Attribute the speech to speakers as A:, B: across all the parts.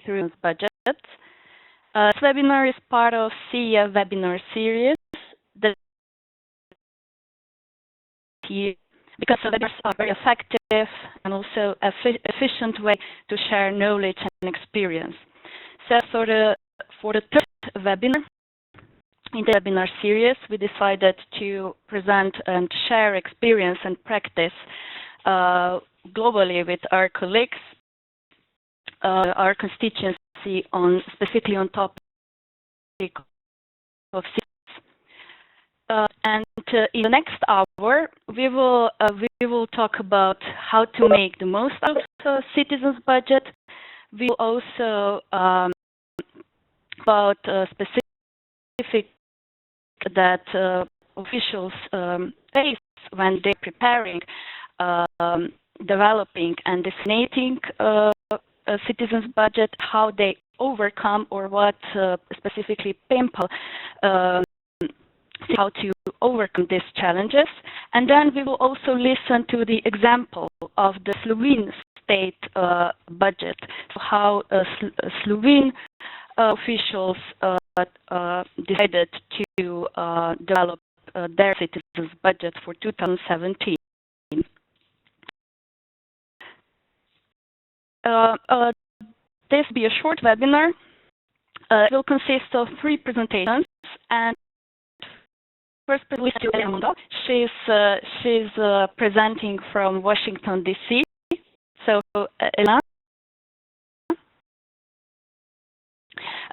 A: through budgets. This webinar is part of CEF Webinar Series that because webinars are very effective and also efficient way to share knowledge and experience. So for the third webinar in the webinar series, we decided to present and share experience and practice globally with our colleagues, our constituency specifically on topic of citizens. And in the next hour, we will talk about how to make the most out of citizens' budget. We will also about specific that officials face when they're preparing, developing, and disseminating a citizens' budget, how they overcome or what specifically PIMPL how to overcome these challenges. And then we will also listen to the example of the Slovene state budget, so how Slovene officials decided to develop their citizens' budget for 2017. This will be a short webinar. It will consist of 3 presentations, and first presentation to Elena. She's presenting from Washington, D.C. So, Elena,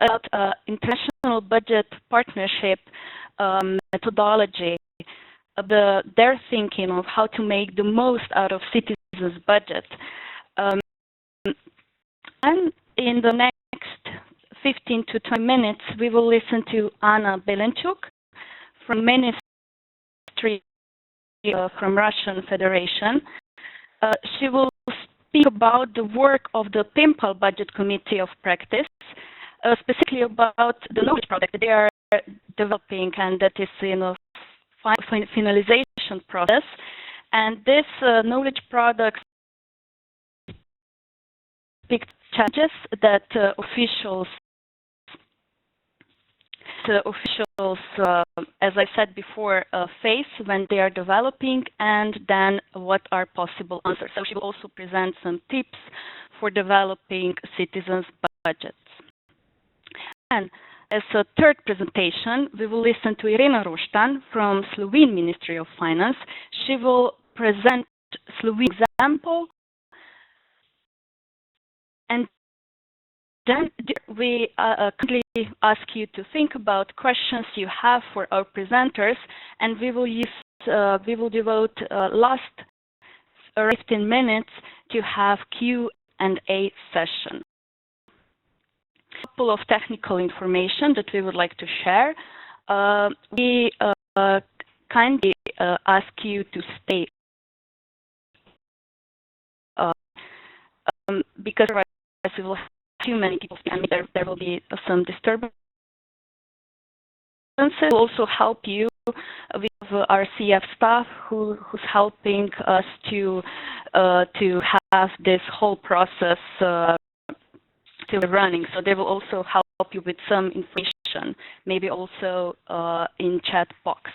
A: about international budget partnership methodology, their thinking of how to make the most out of citizens' budget. And in the next 15 to 20 minutes, we will listen to Anna Belenchuk from Ministry from Russian Federation. She will speak about the work of the PIMPL Budget Committee of Practice, specifically about the knowledge product that they are developing and that is in a finalization process. And this knowledge product picked challenges that officials, as I said before, face when they are developing, and then what are possible answers. So she will also present some tips for developing citizens' budgets. And as a third presentation, we will listen to Irena Roštan from Slovene Ministry of Finance. She will present Slovene example. And then we kindly ask you to think about questions you have for our presenters, and we will devote last 15 minutes to have Q&A session. A couple of technical information that we would like to share. We kindly ask you to stay because otherwise we will have too many people, and there will be some disturbances. We'll also help you with our CEF staff who's helping us to have this whole process to running. So they will also help you with some information, maybe also in chat box.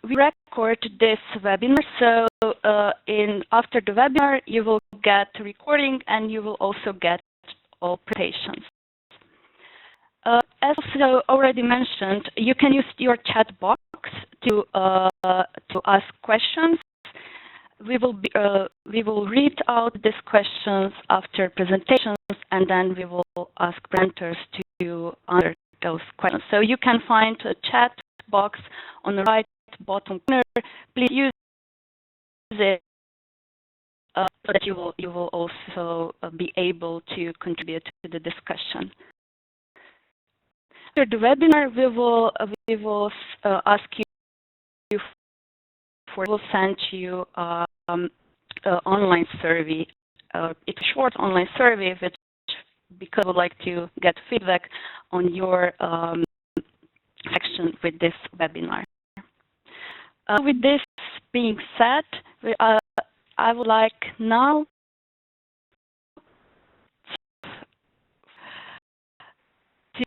A: We record this webinar, so after the webinar you will get a recording and you will also get all presentations. As also already mentioned, you can use your chat box to ask questions. We will read out these questions after presentations, and then we will ask presenters to answer those questions. So you can find a chat box on the right bottom corner. Please use it so that you will also be able to contribute to the discussion. After the webinar, we will ask you we'll send you an online survey. It's a short online survey, which because I would like to get feedback on your action with this webinar. With this being said, I would like now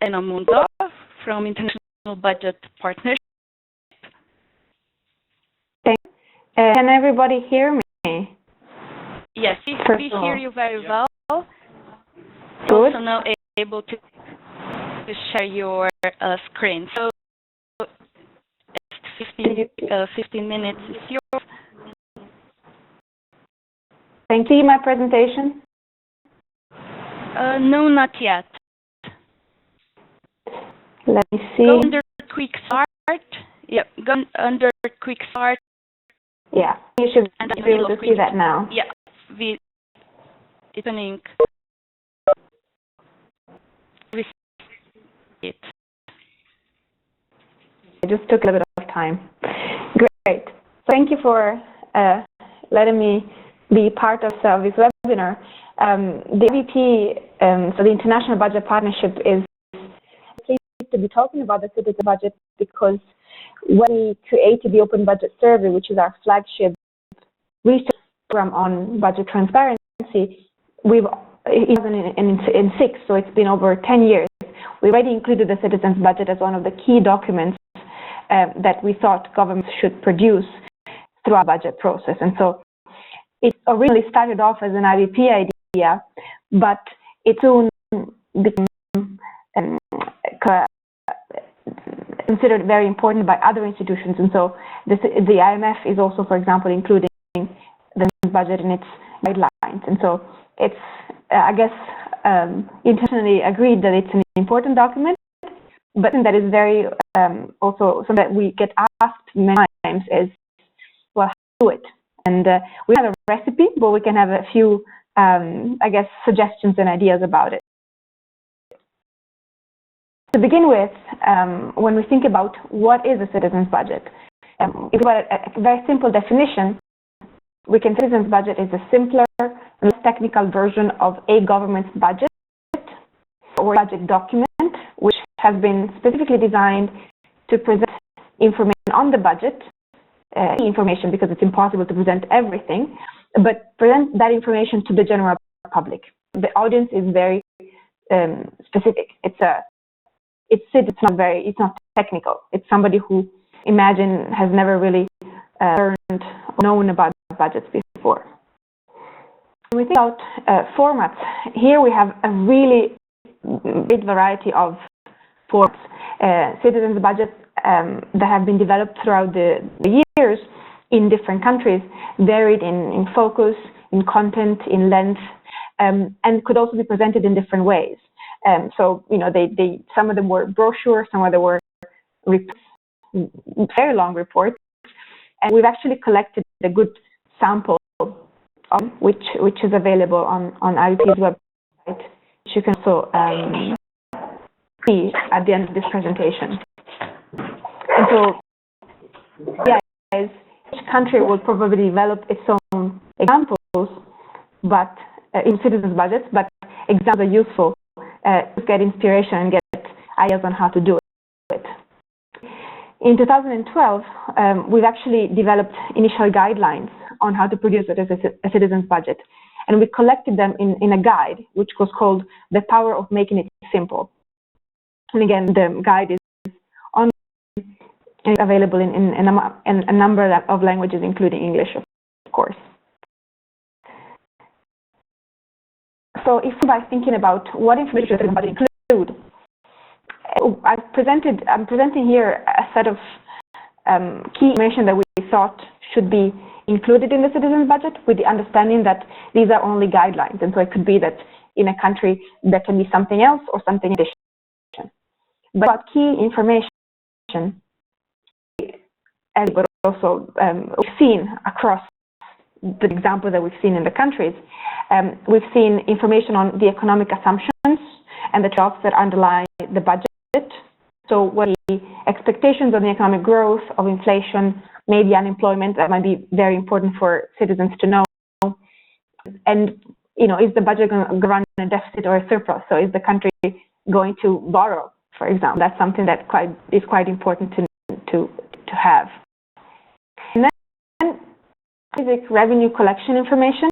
A: Elena Munda from International Budget Partnership.
B: Can everybody hear me?
A: Yes, we hear you very well.
B: Good.
A: Also now able to share your screen. So 15 minutes is yours.
B: Thank you. My presentation?
A: No, not yet.
B: Let me see.
A: Go under quick start. Yeah, go under quick start.
B: Yeah, you should be able to see that now.
A: Yeah, opening. It
B: just took a little bit of time. Great. So thank you for letting me be part of this webinar. The IBP, so the International Budget Partnership, is pleased to be talking about the citizen budget because when we created the Open Budget Survey, which is our flagship research program on budget transparency, we've in 2006, so it's been over 10 years, we already included the citizens budget as one of the key documents that we thought governments should produce through our budget process. And so it originally started off as an IBP idea, but it soon became considered very important by other institutions. And so the IMF is also, for example, including the budget in its guidelines. And so it's, I guess, intentionally agreed that it's an important document, but that is very also something that we get asked many times is, well, how to do it? And we have a recipe, but we can have a few, I guess, suggestions and ideas about it. To begin with, when we think about what is a citizen's budget, if we have a very simple definition, we can say citizen's budget is a simpler and less technical version of a government's budget or budget document, which has been specifically designed to present information on the budget, information because it's impossible to present everything, but present that information to the general public. The audience is very specific. It's not technical. It's somebody who, imagine, has never really learned or known about budgets before. When we think about formats, here we have a really big variety of formats. Citizens' budgets that have been developed throughout the years in different countries, varied in focus, in content, in length, and could also be presented in different ways. So, you know, some of them were brochures, some of them were very long reports, and we've actually collected a good sample of which is available on IBP's website, which you can also see at the end of this presentation. And so, yeah, each country will probably develop its own examples, but in citizens' budgets, but examples are useful to get inspiration and get ideas on how to do it. In 2012, we've actually developed initial guidelines on how to produce it as a citizen's budget. And we collected them in a guide, which was called The Power of Making It Simple. And again, the guide is online and available in a number of languages, including English, of course. So if by thinking about what information should the budget include, I'm presenting here a set of key information that we thought should be included in the citizens' budget, with the understanding that these are only guidelines. And so it could be that in a country there can be something else or something additional. But about key information, but also we've seen across the example that we've seen in the countries, we've seen information on the economic assumptions and the jobs that underlie the budget. So what the expectations on the economic growth, of inflation, maybe unemployment, that might be very important for citizens to know. And, you know, is the budget going to run a deficit or a surplus? So is the country going to borrow, for example? That's something that is quite important to have. And then basic revenue collection information,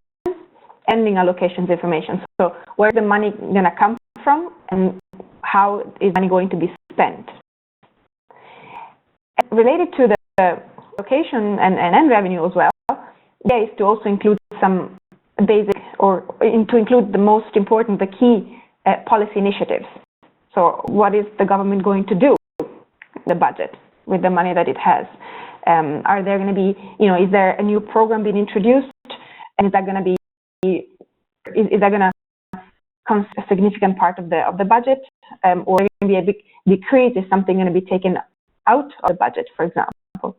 B: ending allocations information. So where's the money going to come from, and how is money going to be spent. Related to the location and revenue as well, there is to also include some basic, or to include the most important, the key policy initiatives. So what is the government going to do with the budget, with the money that it has? Are there going to be, is there a new program being introduced, and is that going to be, is that going to come a significant part of the budget, or going to be a big decrease? Is something going to be taken out of the budget, for example?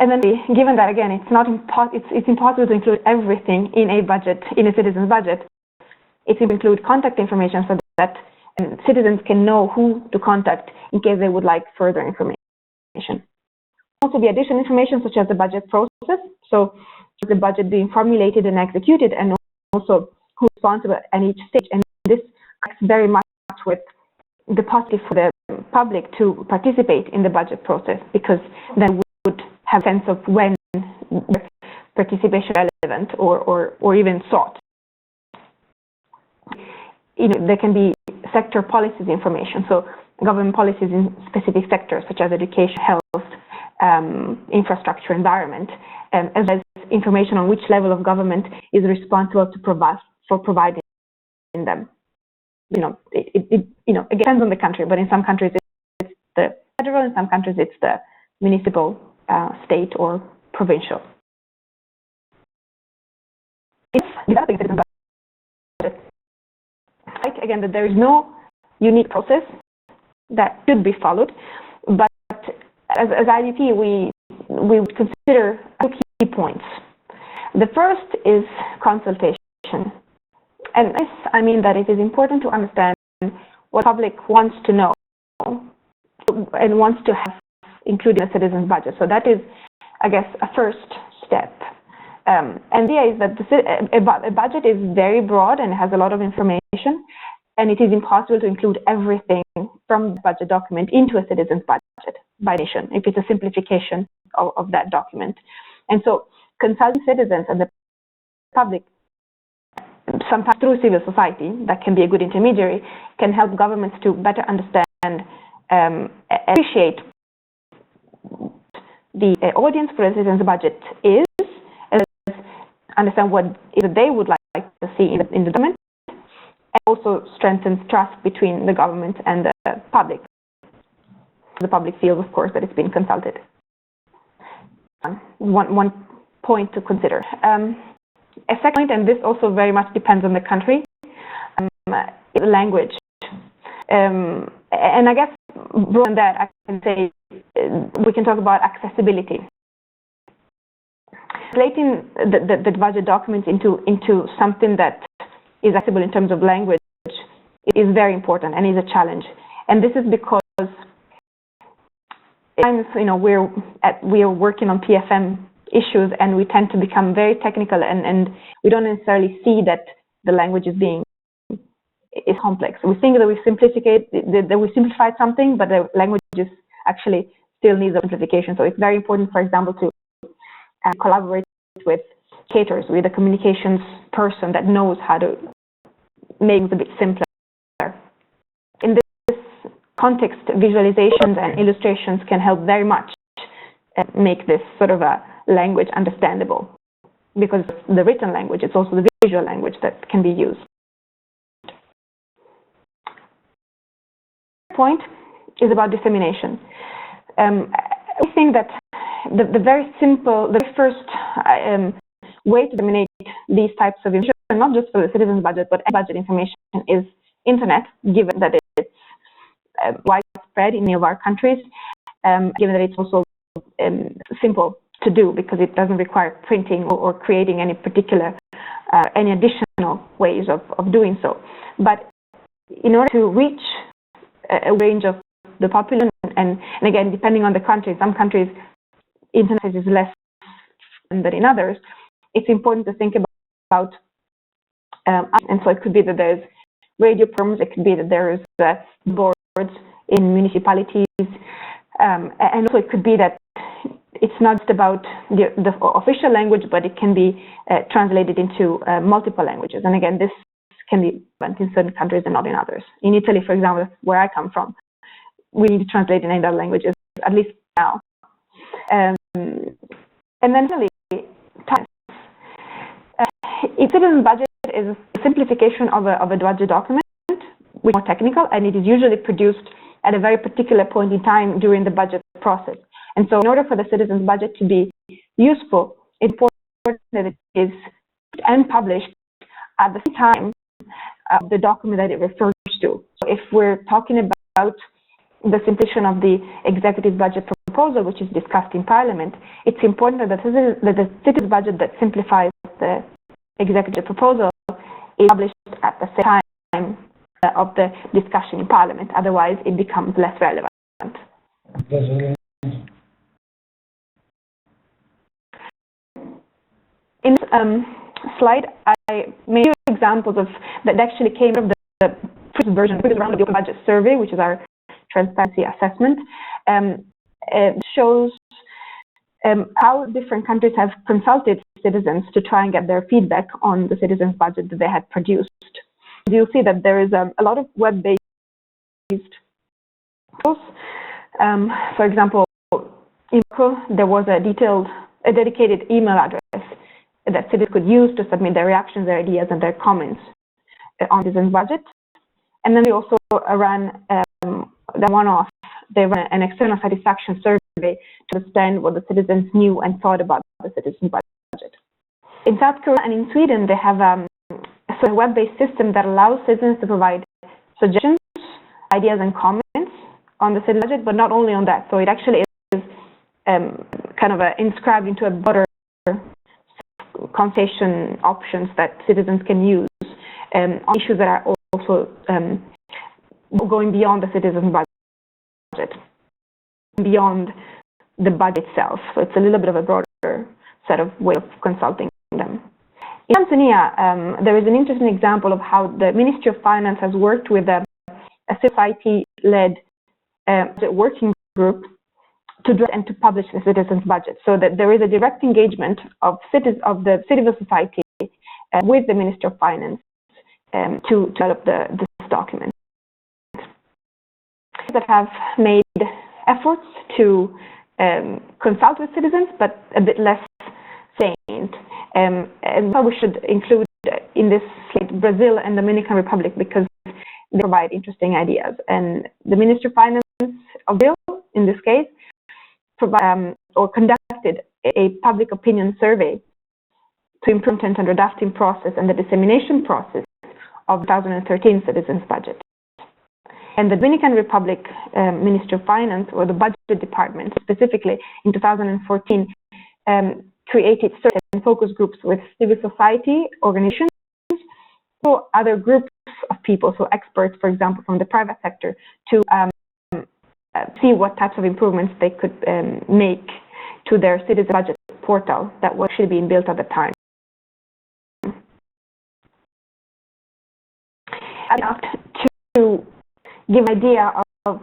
B: And then, given that again, it's impossible to include everything in a budget, in a citizen's budget. It's to include contact information so that citizens can know who to contact in case they would like further information. Also, be additional information such as the budget process, so the budget being formulated and executed, and also who's responsible at each stage. And this connects very much with the possibility for the public to participate in the budget process, because then we would have a sense of when participation is relevant or even sought. There can be sector policies information, so government policies in specific sectors such as education, health, infrastructure, environment, as well as information on which level of government is responsible to providing them. It depends on the country, but in some countries it's the federal, in some countries it's the municipal, state, or provincial. If developing citizen budget, again, that there is no unique process that should be followed, but as IDP we would consider two key points. The first is consultation. And this, I mean that it is important to understand what the public wants to know and wants to have included in a citizen's budget. So that is, I guess, a first step. And the idea is that a budget is very broad and has a lot of information, and it is impossible to include everything from the budget document into a citizen's budget by nation, if it's a simplification of that document. And so consulting citizens and the public, sometimes through civil society, that can be a good intermediary, can help governments to better understand, appreciate the audience for a citizen's budget is, and understand what they would like to see in the document, and also strengthens trust between the government and the public. The public feels, of course, that it's been consulted. One point to consider. A second point, and this also very much depends on the country, is language. And I guess, more than that, I can say we can talk about accessibility. Translating the budget documents into something that is accessible in terms of language is very important and is a challenge. And this is because at times, we are working on PFM issues, and we tend to become very technical, and we don't necessarily see that the language is complex. We think that we simplified something, but the language is actually still needs a simplification. So it's very important, for example, to collaborate with caterers, with a communications person that knows how to make it a bit simpler. In this context, visualizations and illustrations can help very much make this sort of a language understandable, because the written language, it's also the visual language that can be used. Point is about dissemination. I think that the very first way to disseminate these types of information, not just for the citizens' budget, but budget information, is internet, given that it's widespread in many of our countries, given that it's also simple to do, because it doesn't require printing or creating any particular, any additional ways of doing so. But in order to reach a range of the population, and again, depending on the country, some countries internet is less than in others, it's important to think about, and so it could be that there's radio programs, it could be that there's boards in municipalities, and also it could be that it's not just about the official language, but it can be translated into multiple languages. And again, this can be relevant in certain countries and not in others. In Italy, for example, where I come from, we need to translate in other languages, at least now. And then finally, time. If citizen budget is a simplification of a budget document, which is more technical, and it is usually produced at a very particular point in time during the budget process. And so in order for the citizen's budget to be useful, it's important that it is and published at the same time of the document that it refers to. So if we're talking about the simplification of the executive budget proposal, which is discussed in Parliament, it's important that the citizen's budget that simplifies the executive proposal is published at the same time of the discussion in Parliament. Otherwise, it becomes less relevant. In this slide, I made two examples of that actually came from the previous version, the previous round of the Open Budget Survey, which is our transparency assessment. It shows how different countries have consulted citizens to try and get their feedback on the citizens' budget that they had produced. You'll see that there is a lot of web-based tools. For example, in Morocco, there was a dedicated email address that citizens could use to submit their reactions, their ideas, and their comments on citizens' budget. And then we also ran they ran an external satisfaction survey to understand what the citizens knew and thought about the citizens' budget. In South Korea and in Sweden, they have a web-based system that allows citizens to provide suggestions, ideas, and comments on the citizen budget, but not only on that. So it actually is kind of inscribed into a broader conversation options that citizens can use on issues that are also going beyond the citizen budget, beyond the budget itself. So it's a little bit of a broader set of way of consulting them. In Tanzania, there is an interesting example of how the Ministry of Finance has worked with a society-led working group to draft and to publish the citizens' budget, so that there is a direct engagement of the civil society with the Ministry of Finance to develop this document. That have made efforts to consult with citizens, but a bit less sustained. And so we should include in this slide Brazil and Dominican Republic, because they provide interesting ideas. And the Ministry of Finance of Brazil, in this case, conducted a public opinion survey to improve content and the drafting process and the dissemination process of 2013 citizens' budget. And the Dominican Republic Ministry of Finance, or the Budget Department specifically, in 2014, created certain focus groups with civil society organizations, or other groups of people, so experts, for example, from the private sector, to see what types of improvements they could make to their citizen budget portal that was actually being built at the time. Enough to give an idea of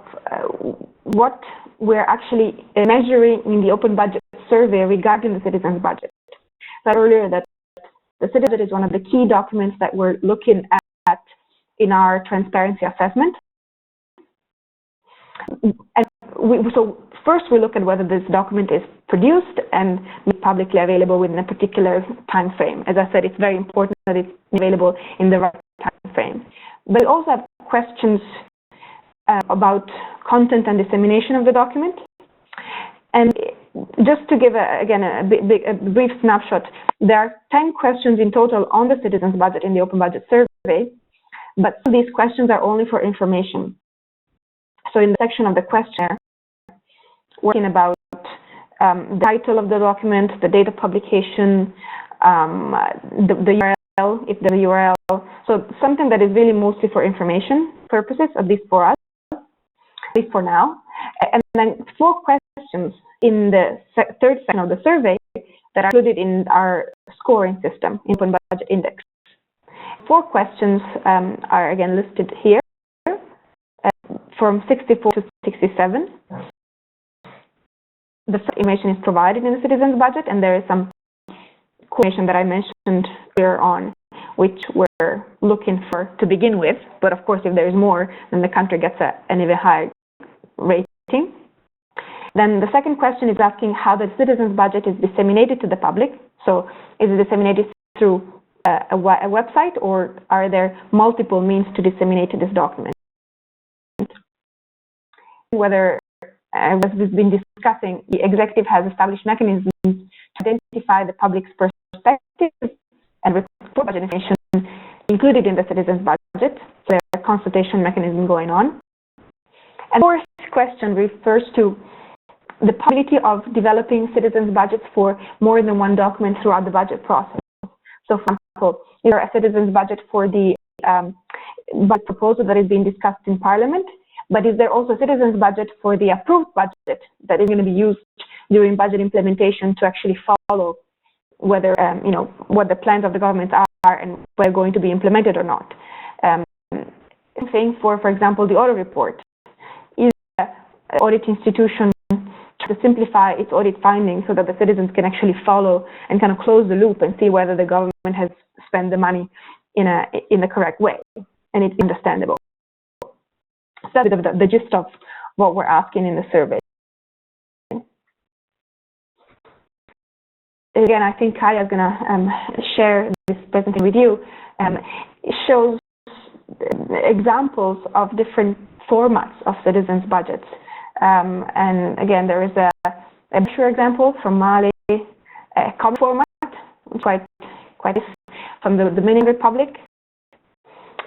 B: what we're actually measuring in the Open Budget Survey regarding the citizens' budget. I said earlier that the citizen budget is one of the key documents that we're looking at in our transparency assessment. And so first we look at whether this document is produced and publicly available within a particular time frame. As I said, it's very important that it's available in the right time frame. But we also have questions about content and dissemination of the document. And just to give, again, a brief snapshot, there are 10 questions in total on the citizens' budget in the Open Budget Survey, but these questions are only for information. So in the section of the questionnaire, we're talking about the title of the document, the date of publication, the URL, if there's a URL. So something that is really mostly for information purposes, at least for us, at least for now. And then 4 questions in the third section of the survey that are included in our scoring system, Open Budget Index. 4 questions are again listed here, from 64 to 67. The information is provided in the citizens' budget, and there is some information that I mentioned earlier on, which were looking for to begin with. But of course, if there's more, then the country gets an even higher rating. Then the second question is asking how the citizens' budget is disseminated to the public. So is it disseminated through a website, or are there multiple means to disseminate this document? Whether, as we've been discussing, the executive has established mechanisms to identify the public's perspective and report budget information included in the citizens' budget. So there's a consultation mechanism going on. And the fourth question refers to the possibility of developing citizens' budgets for more than one document throughout the budget process. So, for example, is there a citizens' budget for the budget proposal that is being discussed in Parliament? But is there also a citizens' budget for the approved budget that is going to be used during budget implementation to actually follow whether, what the plans of the government are and whether going to be implemented or not? Same for example, the audit report. Is the audit institution to simplify its audit findings so that the citizens can actually follow and kind of close the loop and see whether the government has spent the money in the correct way and it's understandable? So that's a bit of the gist of what we're asking in the survey. Again, I think Kaya is going to share this presentation with you. It shows examples of different formats of citizens' budgets. And again, there is a brochure example from Mali, a common format, quite from the Dominican Republic.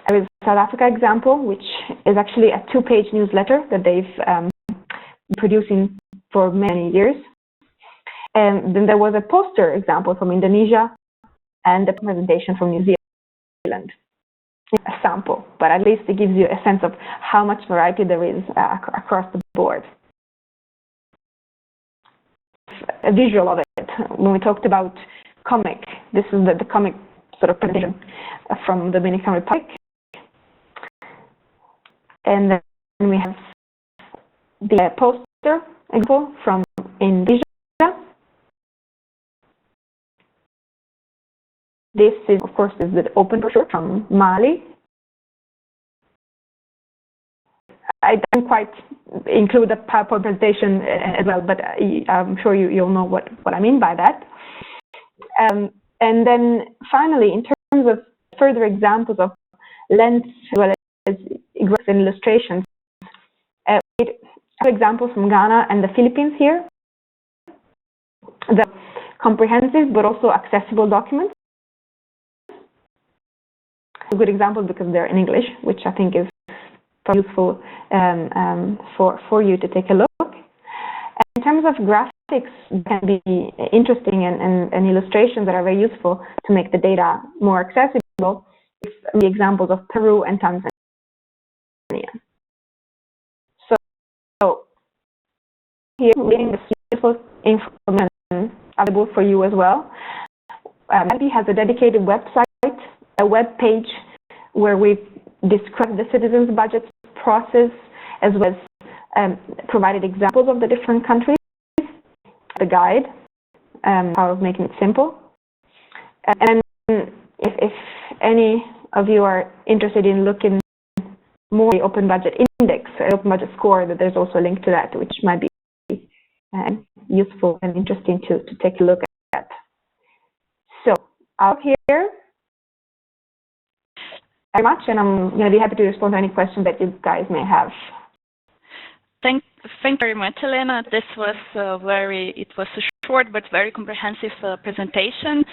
B: There is a South Africa example, which is actually a 2-page newsletter that they've been producing for many years. And then there was a poster example from Indonesia and a presentation from New Zealand. It's a sample, but at least it gives you a sense of how much variety there is across the board. A visual of it. When we talked about comic, this is the comic sort of presentation from the Dominican Republic. And then we have the poster example from Indonesia. This is, of course, is the open brochure from Mali. I didn't quite include the PowerPoint presentation as well, but I'm sure you'll know what I mean by that. And then finally, in terms of further examples of length as well as graphs and illustrations, we have examples from Ghana and the Philippines here. The comprehensive but also accessible documents. Good examples because they're in English, which I think is useful for you to take a look. And in terms of graphics, can be interesting and illustrations that are very useful to make the data more accessible. It's the examples of Peru and Tanzania. So here, reading this useful information available for you as well. Abby has a dedicated website, a web page where we've described the citizens' budget process as well as provided examples of the different countries, the guide, how of making it simple. And if any of you are interested in looking more at the Open Budget Index, Open Budget Score, that there's also a link to that, which might be useful and interesting to take a look at. So out here. Very much, and I'm going to be happy to respond to any questions that you guys may have.
A: Thank you very much, Elena. This was it was a short but very comprehensive presentation.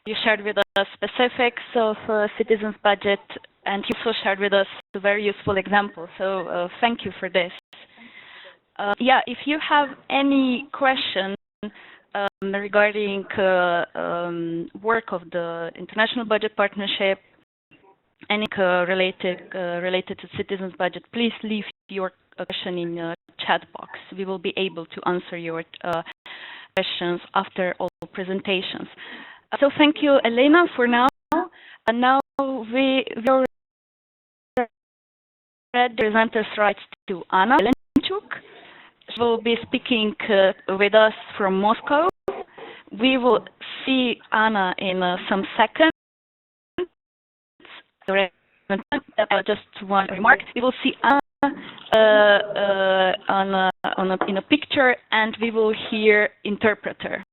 A: You shared with us specifics of citizens' budget, and you also shared with us a very useful example. So thank you for this. Yeah, if you have any questions regarding work of the International Budget Partnership, any related to citizens' budget, please leave your question in the chat box. We will be able to answer your questions after all presentations. So thank you, Elena, for now. And now we will read the presenter's rights to Anna Zelenchuk. She will be speaking with us from Moscow. We will see Anna in some seconds. just one remark. We will see in a picture, and we will hear interpreter.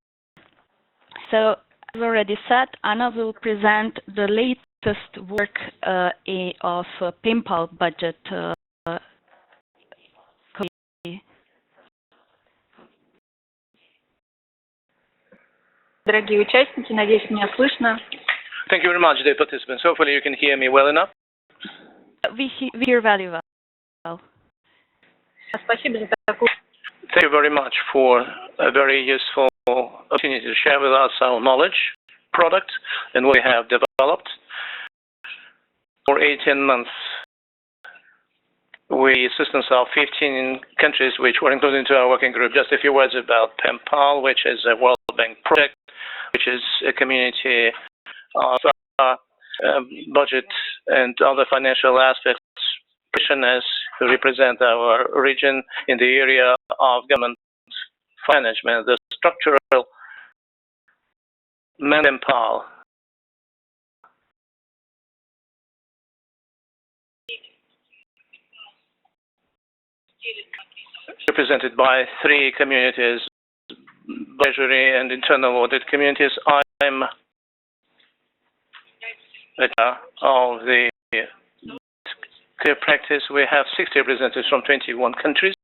A: So, as already said, Anna will present the latest work of PIMPAL budget committee.
C: Дорогие участники, надеюсь, меня слышно.
D: Thank you very much, dear participants. Hopefully you can hear me well enough.
A: We hear very well.
C: Спасибо за такую.
D: Thank you very much for a very useful opportunity to share with us our knowledge, product, and what we have developed. For 18 months, we assistance of 15 countries which were included into our working group. Just a few words about PIMPAL, which is a World Bank project, which is a community of budget and other financial aspects practitioners who represent our region in the area of government management. The structural PIMPAL represented by 3 communities, treasury and internal audit communities. I'm of the practice. We have 60 representatives from 21 countries.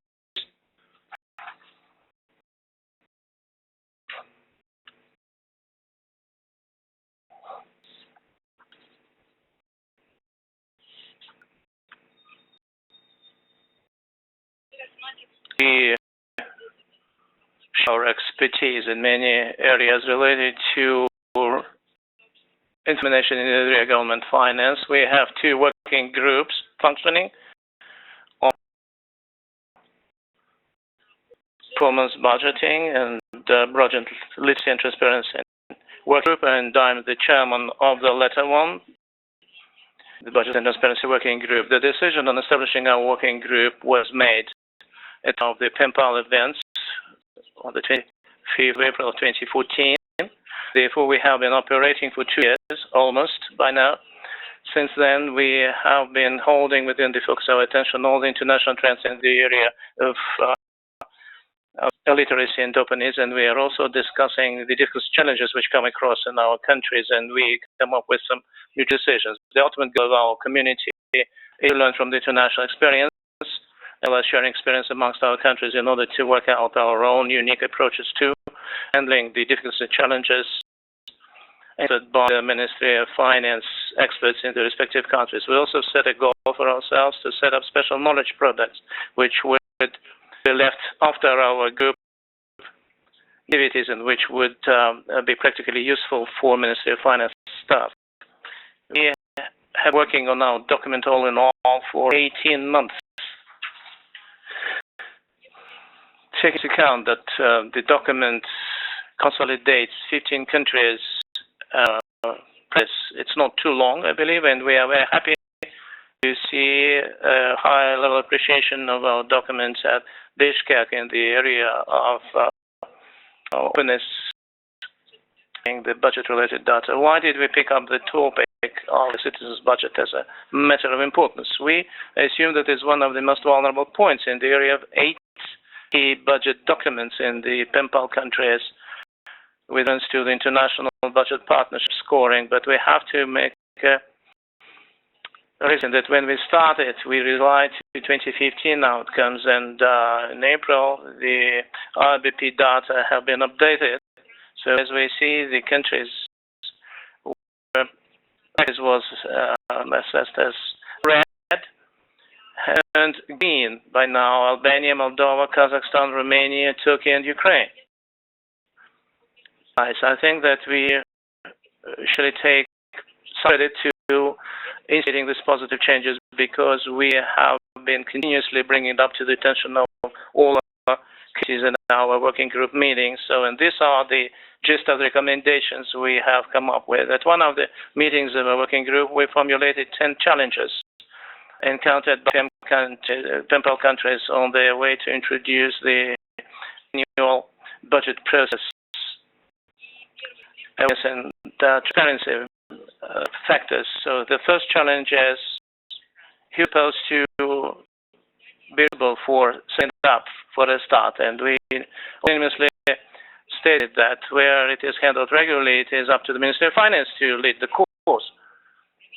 D: We show our expertise in many areas related to information in the area of government finance. We have 2 working groups functioning on performance budgeting and budget literacy and transparency work group, and I'm the chairman of the latter one, the budget and transparency working group. The decision on establishing our working group was made at the PIMPAL events on the 25th of April of 2014. Therefore, we have been operating for 2 years, almost, by now. Since then, we have been holding within the focus of our attention all the international trends in the area of illiteracy and openness, and we are also discussing the difficult challenges which come across in our countries, and we come up with some new decisions. The ultimate goal of our community is to learn from the international experience, and sharing experience amongst our countries in order to work out our own unique approaches to handling the difficult challenges answered by the Ministry of Finance experts in the respective countries. We also set a goal for ourselves to set up special knowledge products which would be left after our group activities and which would be practically useful for Ministry of Finance staff. We have been working on our document all in all for 18 months. Take into account that the document consolidates 15 countries. It's not too long, I believe, and we are very happy to see a high level of appreciation of our documents at Bishkek in the area of openness in the budget-related data. Why did we pick up the topic of the citizens' budget as a matter of importance? We assume that it's one of the most vulnerable points in the area of 8 key budget documents in the PIMPAL countries with reference to the international budget partnership scoring, but we have to make a reason that when we started, we relied to 2015 outcomes, and in April, the RBP data have been updated. So as we see, the countries where practice was assessed as red and green by now: Albania, Moldova, Kazakhstan, Romania, Turkey, and Ukraine. I think that we should take credit to initiating these positive changes because we have been continuously bringing it up to the attention of all our committees in our working group meetings. So, and these are the gist of the recommendations we have come up with. At one of the meetings of our working group, we formulated 10 challenges encountered by PIMPAL countries on their way to introduce the annual budget process and transparency factors. So the first challenge is who's supposed to be able for setting up for a start, and we unanimously stated that where it is handled regularly, it is up to the Ministry of Finance to lead the course.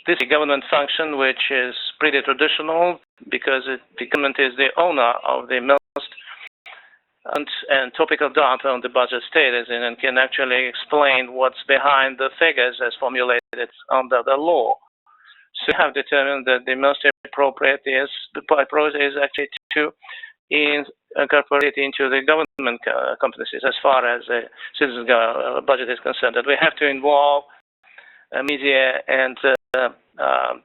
D: This is a government function which is pretty traditional because the government is the owner of the most and topical data on the budget status and can actually explain what's behind the figures as formulated under the law. So we have determined that the most appropriate approach is actually to incorporate into the government competencies as far as the citizens' budget is concerned. That we have to involve media and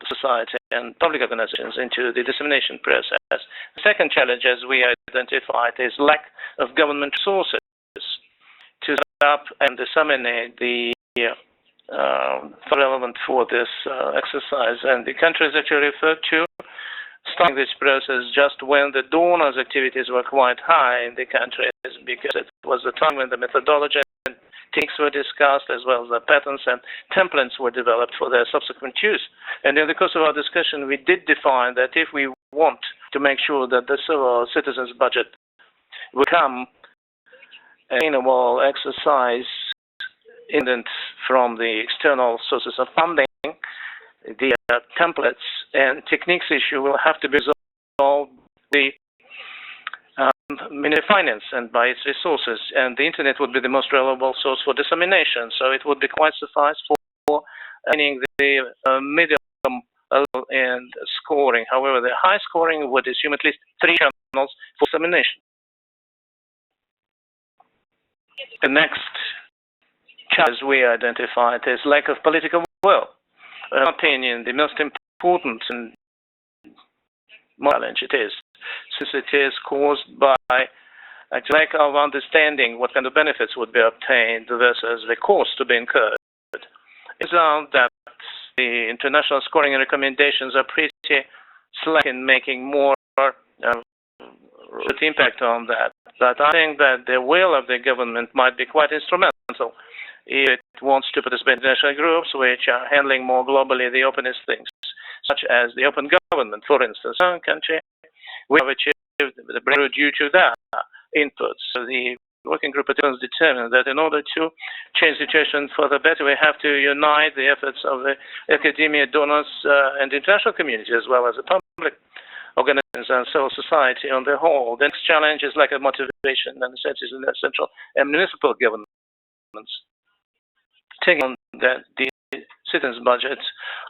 D: society and public organizations into the dissemination process. The second challenge, as we identified, is lack of government resources to set up and disseminate the relevant for this exercise. And the countries actually referred to starting this process just when the donors' activities were quite high in the countries, because it was the time when the methodology and techniques were discussed, as well as the patterns and templates were developed for their subsequent use. And in the course of our discussion, we did define that if we want to make sure that the citizens' budget will become an annual exercise independent from the external sources of funding, the templates and techniques issue will have to be resolved by the Ministry of Finance and by its resources, and the internet would be the most reliable source for dissemination. So it would be quite suffice for adding the medium and scoring. However, the high scoring would assume at least 3 channels for dissemination. The next challenge we identified is lack of political will. In my opinion, the most important and challenge it is, since it is caused by a lack of understanding what kind of benefits would be obtained versus the cost to be incurred. It's that the international scoring recommendations are pretty slack in making more impact on that. But I think that the will of the government might be quite instrumental if it wants to participate in international groups which are handling more globally the openness things, such as the open government, for instance. In our country, we have achieved the breakthrough due to that input. So the working group participants determined that in order to change the situation for the better, we have to unite the efforts of the academia, donors, and the international community, as well as the public organizations and civil society on the whole. The next challenge is lack of motivation and incentives in the central and municipal governments. Taking on that the citizens' budgets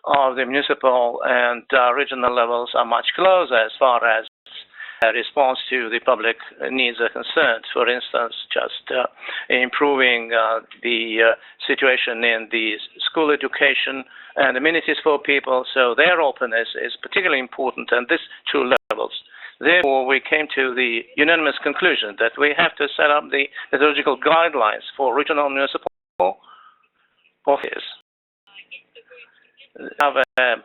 D: of the municipal and regional levels are much closer as far as response to the public needs are concerned. For instance, just improving the situation in the school education and amenities for people. So their openness is particularly important, and these 2 levels. Therefore, we came to the unanimous conclusion that we have to set up the methodological guidelines for regional municipal office. We have a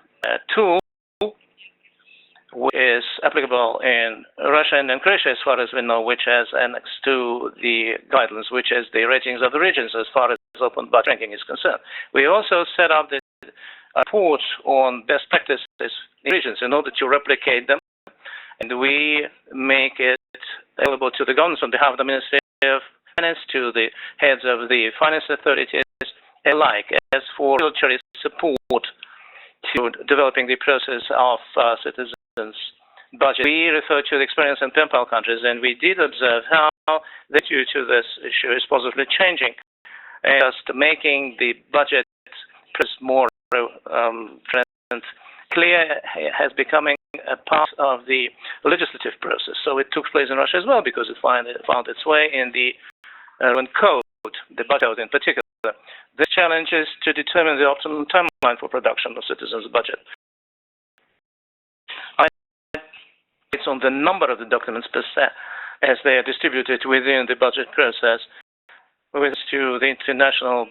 D: tool which is applicable in Russia and in Croatia, as far as we know, which has annexed to the guidelines, which is the ratings of the regions as far as open budget ranking is concerned. We also set up the report on best practices in regions in order to replicate them, and we make it available to the governments on behalf of the Ministry of Finance, to the heads of the finance authorities alike, as for regulatory support to developing the process of citizens' budget. We refer to the experience in PEMPAL countries, and we did observe how the attitude to this issue is positively changing, and just making the budget more transparent, clear, has becoming a part of the legislative process. So it took place in Russia as well, because it found its way in the code, the budget code in particular. The challenge is to determine the optimum timeline for production of citizens' budget. It's on the number of the documents per se, as they are distributed within the budget process. With to the international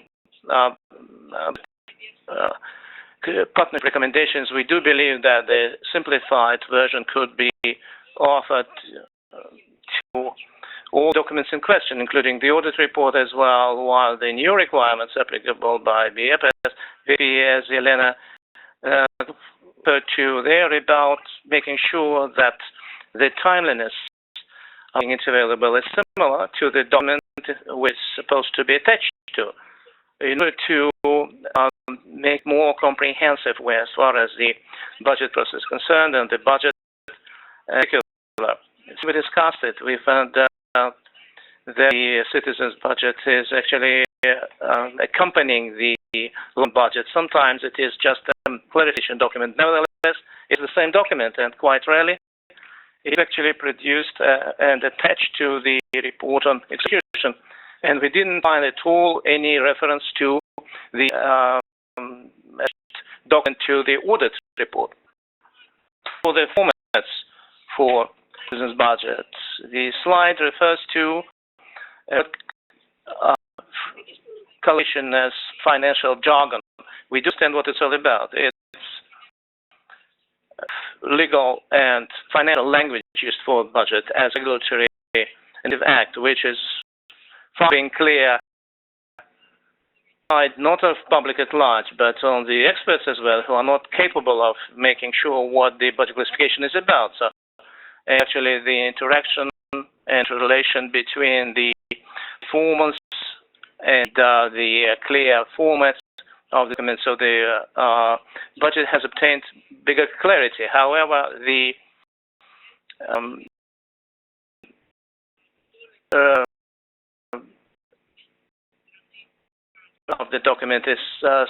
D: partner recommendations, we do believe that the simplified version could be offered to all documents in question, including the audit report as well, while the new requirements applicable by BFS, VP, as Elena referred to, they're about making sure that the timeliness of being available is similar to the document which is supposed to be attached to, in order to make more comprehensive way as far as the budget process is concerned and the budget curriculum. So we discussed it. We found out that the citizens' budget is actually accompanying the loan budget. Sometimes it is just a clarification document. Nevertheless, it's the same document, and quite rarely it's actually produced and attached to the report on execution. And we didn't find at all any reference to the document to the audit report. For the formats for business budget, the slide refers to calculation as financial jargon. We do understand what it's all about. It's legal and financial language used for budget as regulatory act, which is far being clear, not of public at large, but on the experts as well, who are not capable of making sure what the budget classification is about. So actually the interaction and relation between the formats and the clear formats of the document. So the budget has obtained bigger clarity. However, the of the document is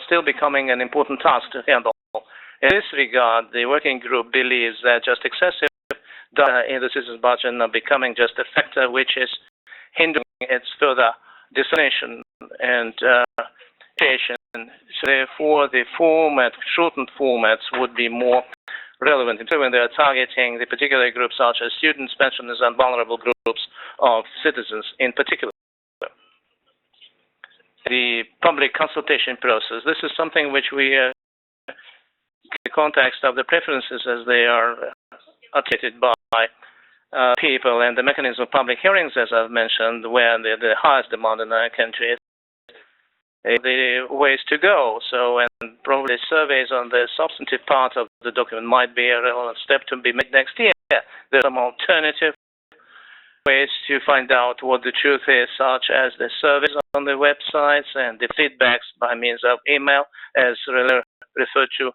D: still becoming an important task to handle. In this regard, the working group believes that just excessive data in the citizens' budget are becoming just a factor which is hindering its further dissemination and creation. So therefore, the shortened formats would be more relevant when they are targeting the particular groups such as students, pensioners, and vulnerable groups of citizens in particular. The public consultation process. This is something which we, in the context of the preferences as they are articulated by people and the mechanism of public hearings, as I've mentioned, where the highest demand in our country, the ways to go. So, and probably surveys on the substantive part of the document might be a relevant step to be made next year. There are some alternative ways to find out what the truth is, such as the surveys on the websites and the feedbacks by means of email, as referred to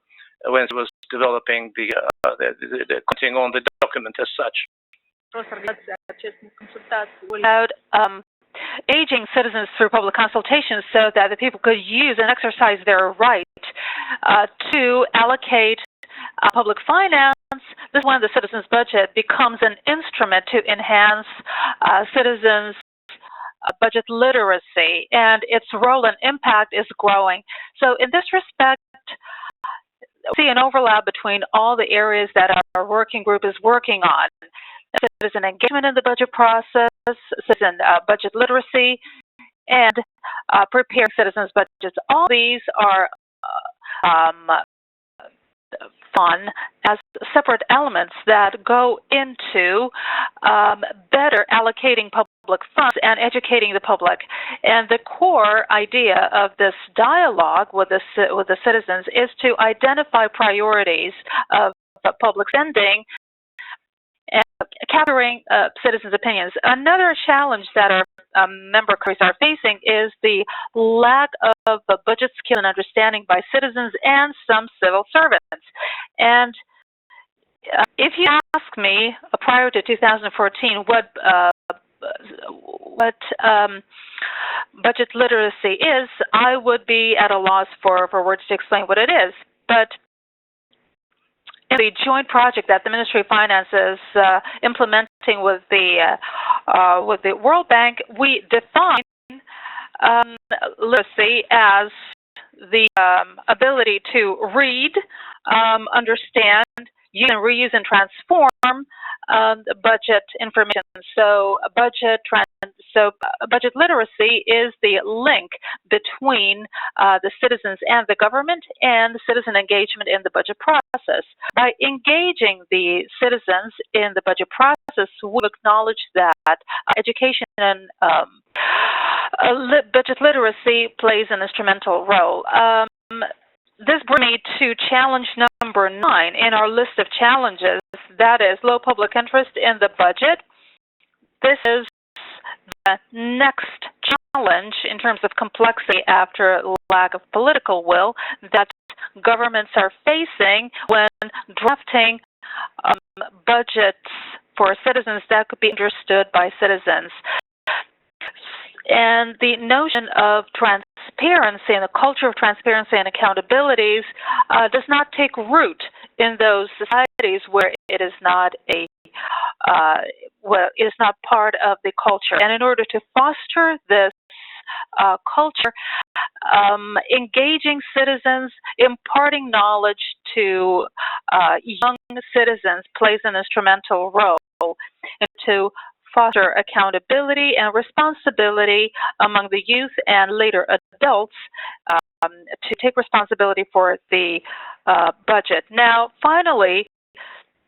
D: when it was developing the content on the document as such.
A: About engaging citizens through public consultations so that the people could use and exercise their right to allocate public finance. This is when the citizens' budget becomes an instrument to enhance citizens' budget literacy, and its role and impact is growing. So in this respect, we see an overlap between all the areas that our working group is working on. Citizen engagement in the budget process, citizen budget literacy, and preparing citizens' budgets. All these are fun as separate elements that go into better allocating public funds and educating the public. And the core idea of this dialogue with the citizens is to identify priorities of public spending and capturing citizens' opinions. Another challenge that our member countries are facing is the lack of budget skill and understanding by citizens and some civil servants. And if you ask me prior to 2014 what budget literacy is, I would be at a loss for words to explain what it is. But in the joint project that the Ministry of Finance is implementing with the World Bank, we define literacy as the ability to read, understand, use and reuse and transform
C: budget information. So budget literacy is the link between the citizens and the government, and citizen engagement in the budget process. By engaging the citizens in the budget process, we acknowledge that education and budget literacy plays an instrumental role. This brings me to challenge number 9 in our list of challenges, that is low public interest in the budget. This is the next challenge in terms of complexity after lack of political will that governments are facing when drafting budgets for citizens that could be understood by citizens. And the notion of transparency and the culture of transparency and accountabilities does not take root in those societies where it is not it is not part of the culture. And in order to foster this culture, engaging citizens, imparting knowledge to young citizens plays an instrumental role to foster accountability and responsibility among the youth and later adults to take responsibility for the budget. Now, finally,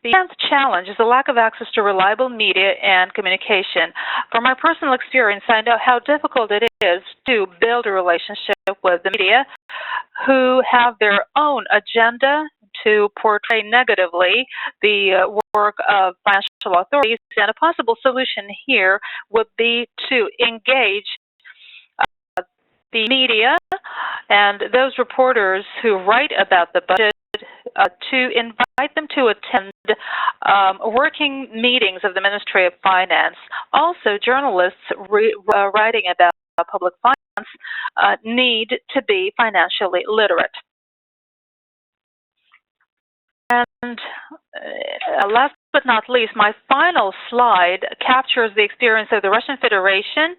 C: the 10th challenge is the lack of access to reliable media and communication. From my personal experience, I know how difficult it is to build a relationship with the media who have their own agenda to portray negatively the work of financial authorities. And a possible solution here would be to engage the media and those reporters who write about the budget to invite them to attend working meetings of the Ministry of Finance. Also, journalists writing about public finance need to be financially literate. And last but not least, my final slide captures the experience of the Russian Federation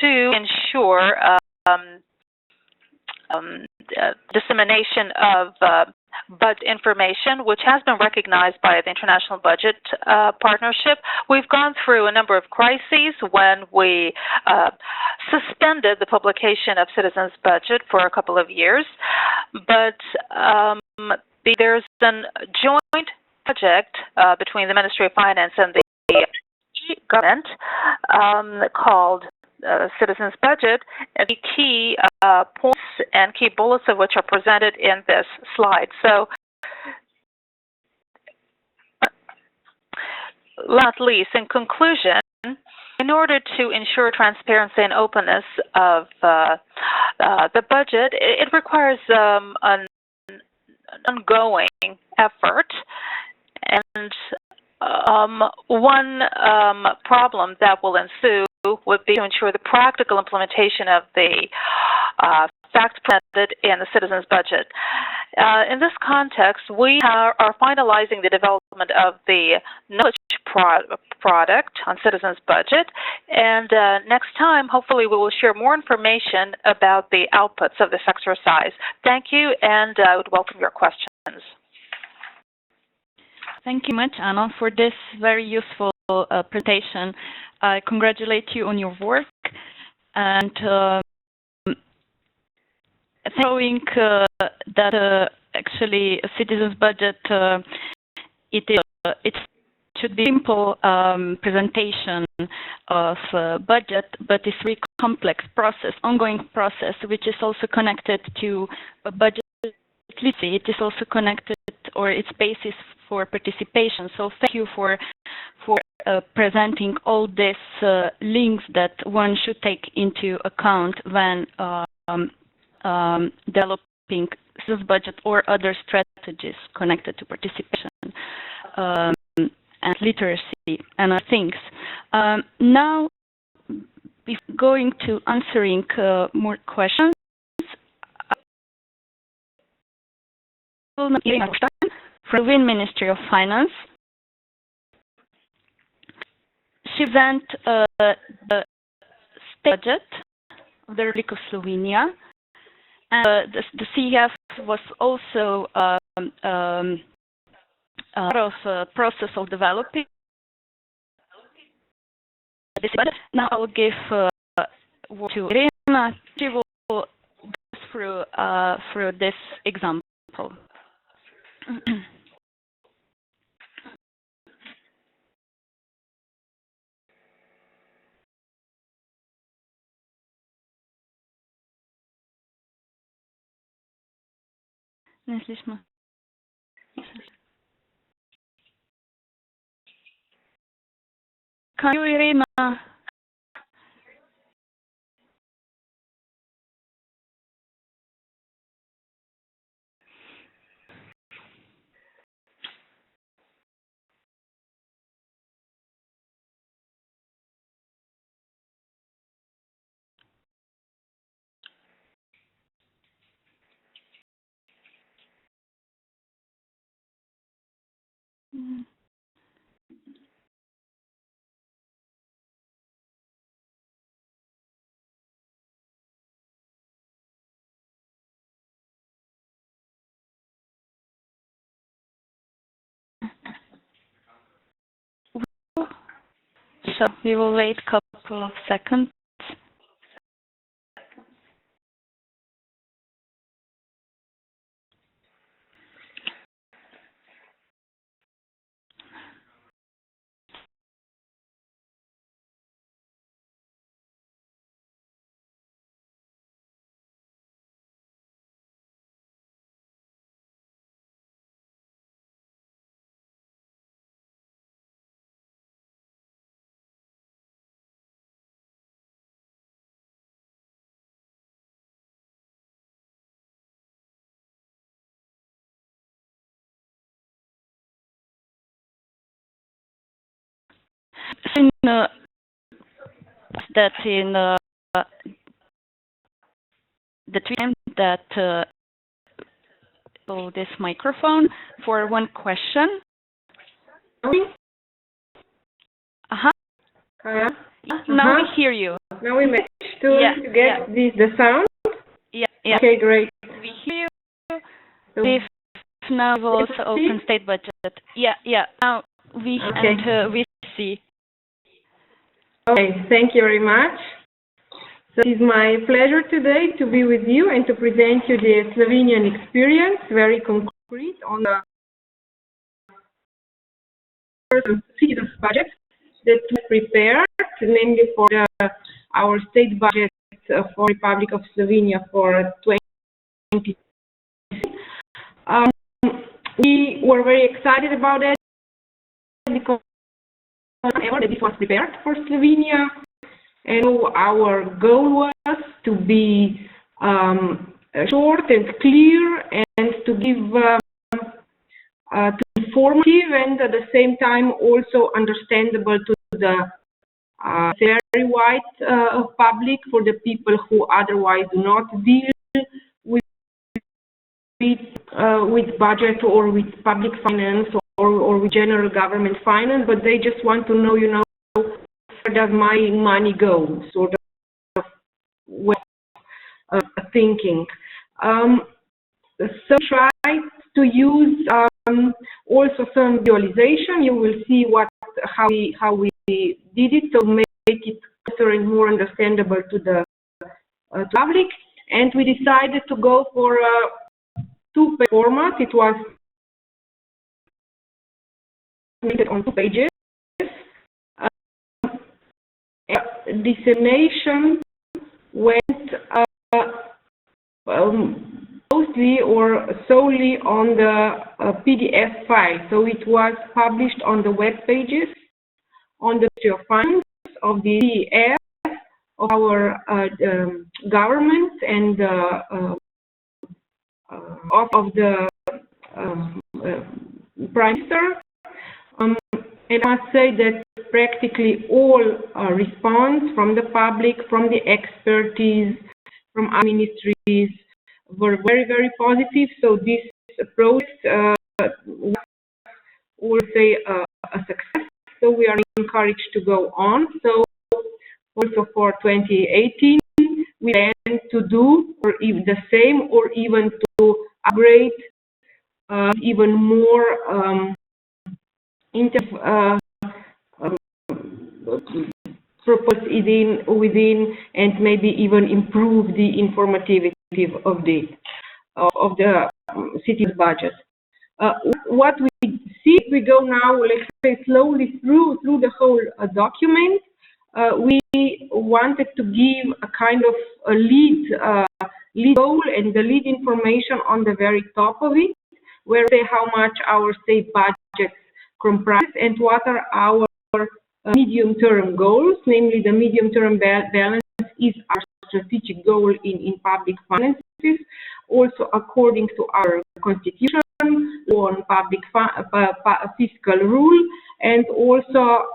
C: to ensure dissemination of budget information, which has been recognized by the International Budget Partnership. We've gone through a number of crises when we suspended the publication of Citizens' Budget for a couple of years, but there's a joint project between the Ministry of Finance and the government called Citizens' Budget, and the key points and key bullets of which are presented in this slide. So, not least, in conclusion, in order to ensure transparency and openness of the budget, it requires an ongoing effort. And one problem that will ensue would be to ensure the practical implementation of the facts presented in the Citizens' Budget. In this context, we are finalizing the development of the knowledge product on Citizens' Budget, and next time, hopefully, we will share more information about the outputs of this exercise. Thank you, and I would welcome your questions.
A: Thank you much, Anna, for this very useful presentation. I congratulate you on your work and showing that actually a citizen's budget it should be simple presentation of budget, but it's a very complex process, ongoing process, which is also connected to a budget literacy. It is also connected, or its basis for participation. So thank you for presenting all these links that one should take into account when developing this budget or other strategies connected to participation and literacy and other things. Now, before going to answering more questions, from the Ministry of Finance. She present the state budget of the Republic of Slovenia, and the CEF was also process of developing this. But now I will give word to Irina. She will go through this example. Не слышно. Can you, Irina? So we will wait a couple of seconds. That in the time that this microphone for one question. Now we hear you.
E: Now we managed to get the sound.
A: Yeah.
E: Okay, great.
A: We hear you. If now we'll also open state budget. Yeah. Now we and we see.
E: Okay, thank you very much. So it is my pleasure today to be with you and to present you the Slovenian experience, very concrete on the citizens' budget that we prepared, namely for our state budget for Republic of Slovenia for 2020. We were very excited about it because this was prepared for Slovenia, and our goal was to be short and clear and to give to informative and at the same time also understandable to the very wide public, for the people who otherwise do not deal with budget or with public finance or with general government finance, but they just want to know, where does my money go, sort of way of thinking. So try to use also some visualization. You will see how we did it to make it closer and more understandable to the public. And we decided to go for two-page format. It was on 2 pages. Dissemination went mostly or solely on the PDF file. So it was published on the web pages, on the Ministry of Finance, of the CEF, of our government, and of the Prime Minister. And I must say that practically all response from the public, from the expertise, from our ministries were very, very positive. So this approach was also a success. So we are encouraged to go on. So also for 2018, we plan to do or even the same or even to upgrade even more in terms propose within and maybe even improve the informativity of the city's budget. What we see, we go now, let's say, slowly through the whole document. We wanted to give a kind of a lead goal and the lead information on the very top of it, where say how much our state budgets comprise and what are our medium-term goals. Namely, the medium-term balance is our strategic goal in public finances, also according to our constitution, on public fiscal rule, and also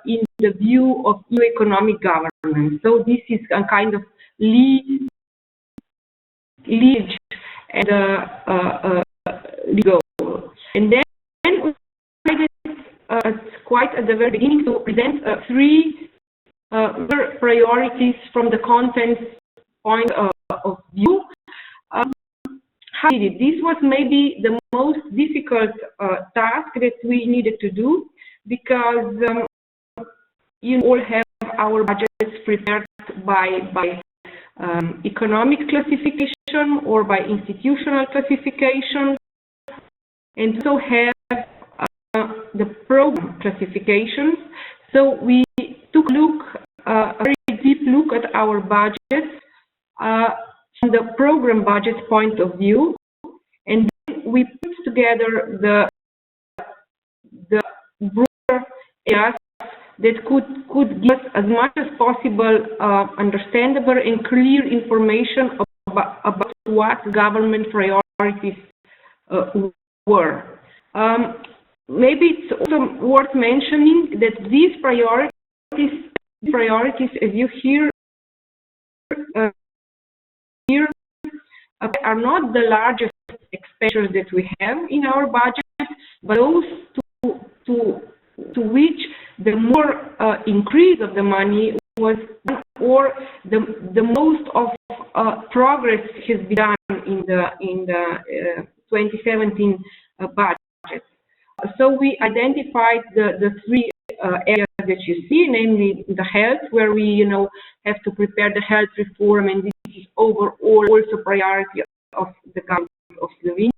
E: in the view of EU economic governance. So this is a kind of lead and goal. And then we decided quite at the very beginning to present three priorities from the content point of view. How did it? This was maybe the most difficult task that we needed to do, because you all have our budgets prepared by economic classification or by institutional classification, and also have the program classifications. So we took a very deep look at our budgets from the program budget point of view, and then we put together the broader areas that could give us as much as possible understandable and clear information about what government priorities were. Maybe it's also worth mentioning that these priorities, as you hear here, are not the largest expenditures that we have in our budget, but those to which the more increase of the money was, or the most of progress has been done in the 2017 budget. So we identified the three areas that you see, namely the health, where we have to prepare the health reform, and this is overall also priority of the government of Slovenia.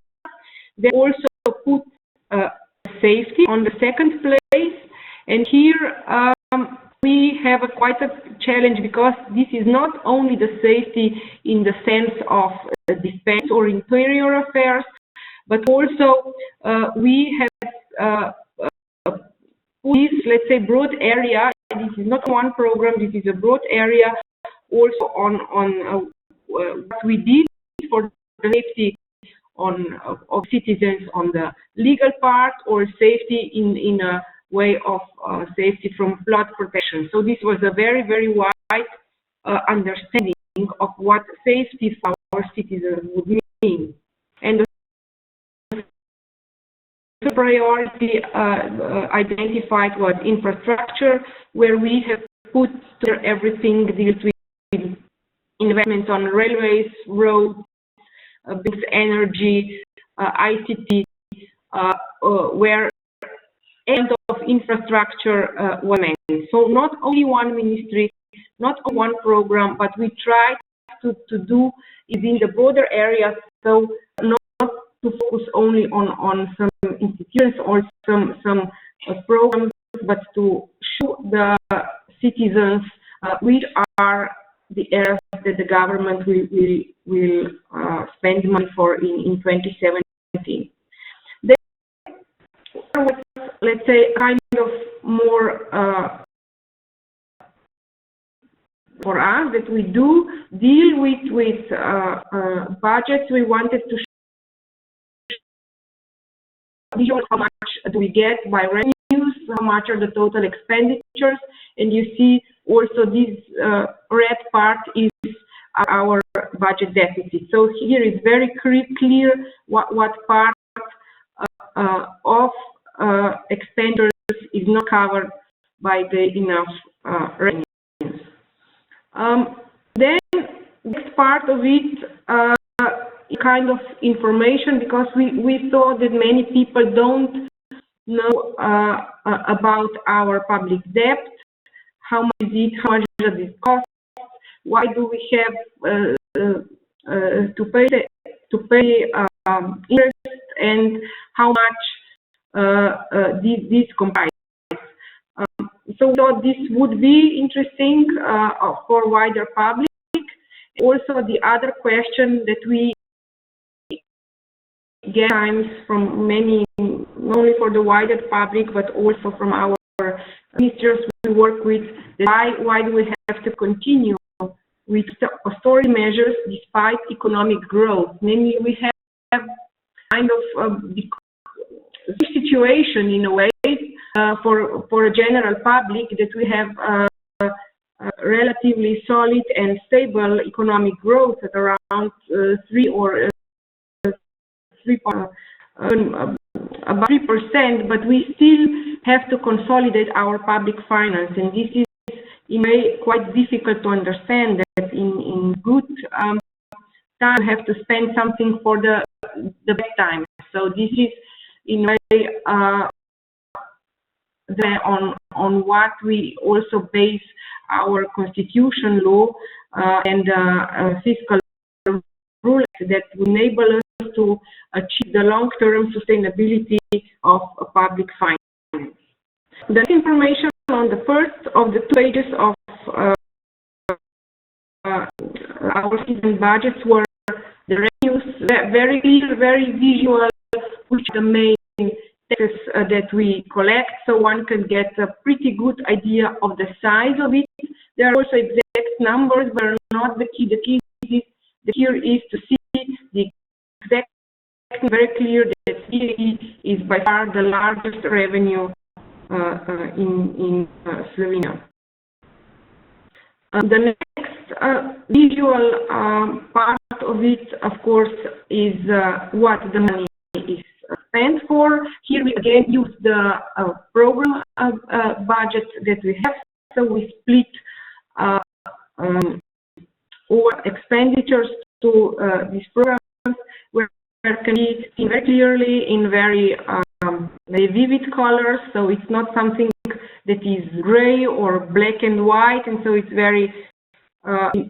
E: They also put safety on the second place, and here we have quite a challenge, because this is not only the safety in the sense of defense or interior affairs, but also we have this, let's say, broad area. This is not one program, this is a broad area also on what we did for the safety of citizens on the legal part, or safety in a way of safety from flood protection. So this was a very, very wide understanding of what safety for our citizens would mean. And the priority identified was infrastructure, where we have put together everything deals with investments on railways, roads, energy, ICT, where end of infrastructure was mentioned. So not only one ministry, not only one program, but we tried to do is in the broader areas, so not to focus only on some institutions or some programs, but to show the citizens which are the areas that the government will spend money for in 2017. Then, let's say, kind of more for us that we do deal with budgets. We wanted to show how much do we get by revenues, how much are the total expenditures, and you see also this red part is our budget deficit. So here is very clear what part of expenditures is not covered by the enough revenues. Then next part of it kind of information, because we saw that many people don't know about our public debt, how much is it, how much does it cost, why do we have to pay interest, and how much this comprises. So we thought this would be interesting for wider public. Also, the other question that we get times from many, not only for the wider public, but also from our ministers we work with, why do we have to continue with austerity measures despite economic growth? Namely, we have kind of situation in a way for a general public that we have relatively solid and stable economic growth at around 3 or about 3%, but we still have to consolidate our public finance, and this is in a way quite difficult to understand that in good time you have to spend something for the bad time. So this is in a way on what we also base our constitution law and fiscal rules that enable us to achieve the long-term sustainability of public finance. The information on the first of the 2 pages of our citizen budgets were the revenues, very clear, very visual, which are the main taxes that we collect, so one can get a pretty good idea of the size of it. There are also exact numbers, but not the key. The key is to see the exact, very clear that CEE is by far the largest revenue in Slovenia. The next visual part of it, of course, is what the money is spent for. Here we again use the program budget that we have. So we split all expenditures to these programs, where can be seen very clearly in very vivid colors. So it's not something that is gray or black and white, and so it's very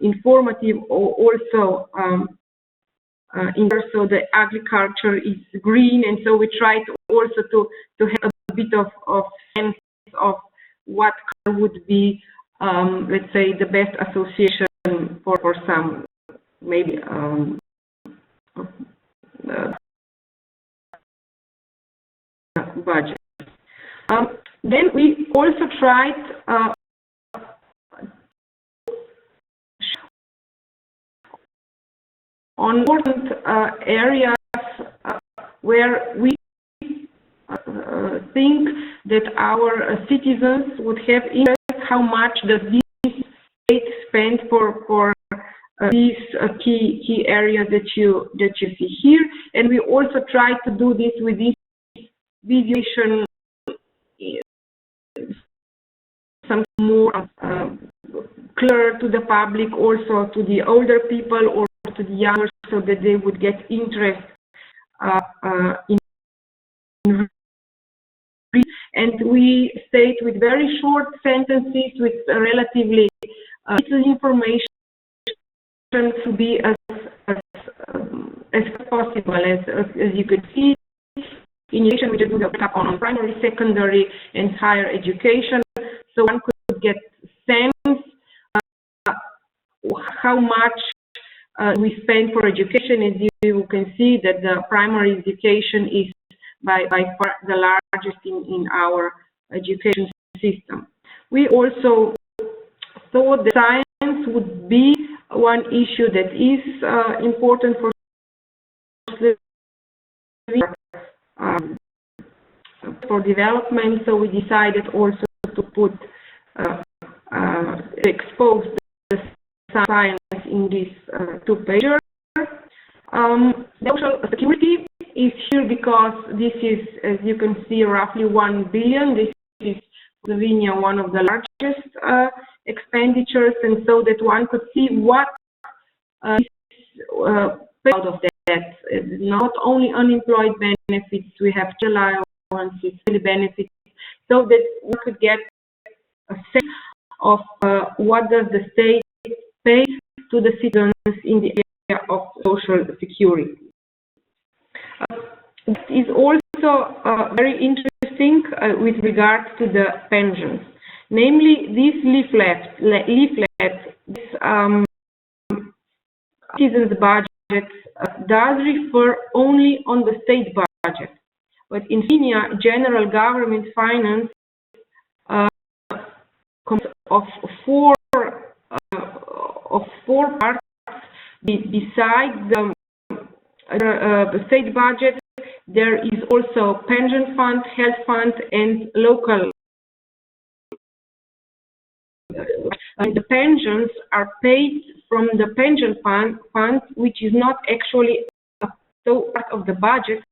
E: informative. Also, so the agriculture is green, and so we try to also to have a bit of sense of what would be, let's say, the best association for some maybe budget. Then we also tried on important areas where we think that our citizens would have interest. How much does this state spend for these key areas that you see here? And we also try to do this with this visualization, some more clear to the public, also to the older people or to the younger, so that they would get interest in. And we state with very short sentences, with relatively little information, to be as possible. As you could see, in addition, we do the tap on primary, secondary, and higher education, so one could get sense how much we spend for education. As you can see that the primary education is by far the largest in our education system. We also thought that science would be one issue that is important for development, so we decided also to put expose the science in this 2-pager. Social security is here because this is, as you can see, roughly 1 billion. This is Slovenia, one of the largest expenditures, and so that one could see what is paid out of that. Not only unemployed benefits, we have child allowances, the benefits, so that we could get a sense of what does the state pay to the citizens in the area of social security. It is also very interesting with regard to the pensions. Namely, this leaflet, this citizens' budget does refer only on the state budget. But in Slovenia, general government finance consists of four parts. Besides the state budget, there is also pension fund, health fund, and local. And the pensions are paid from the pension fund, which is not actually a part of the budget,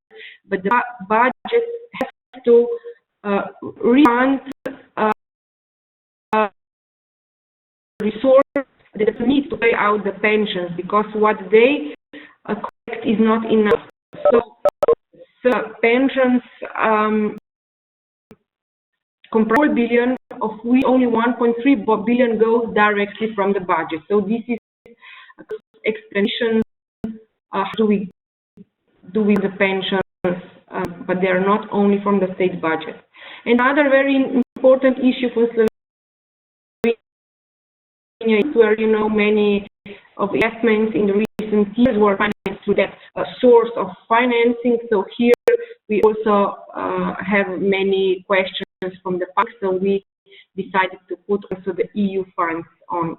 E: but the budget has to refund resources that need to pay out the pensions, because what they collect is not enough. So pensions comprise 4 billion, of which only 1.3 billion goes directly from the budget. So this is an explanation how do we do with the pensions, but they are not only from the state budget. Another very important issue for Slovenia is where, you know, many of investments in the recent years were financed through that source of financing. So here we also have many questions from the public, so we decided to put also the EU funds on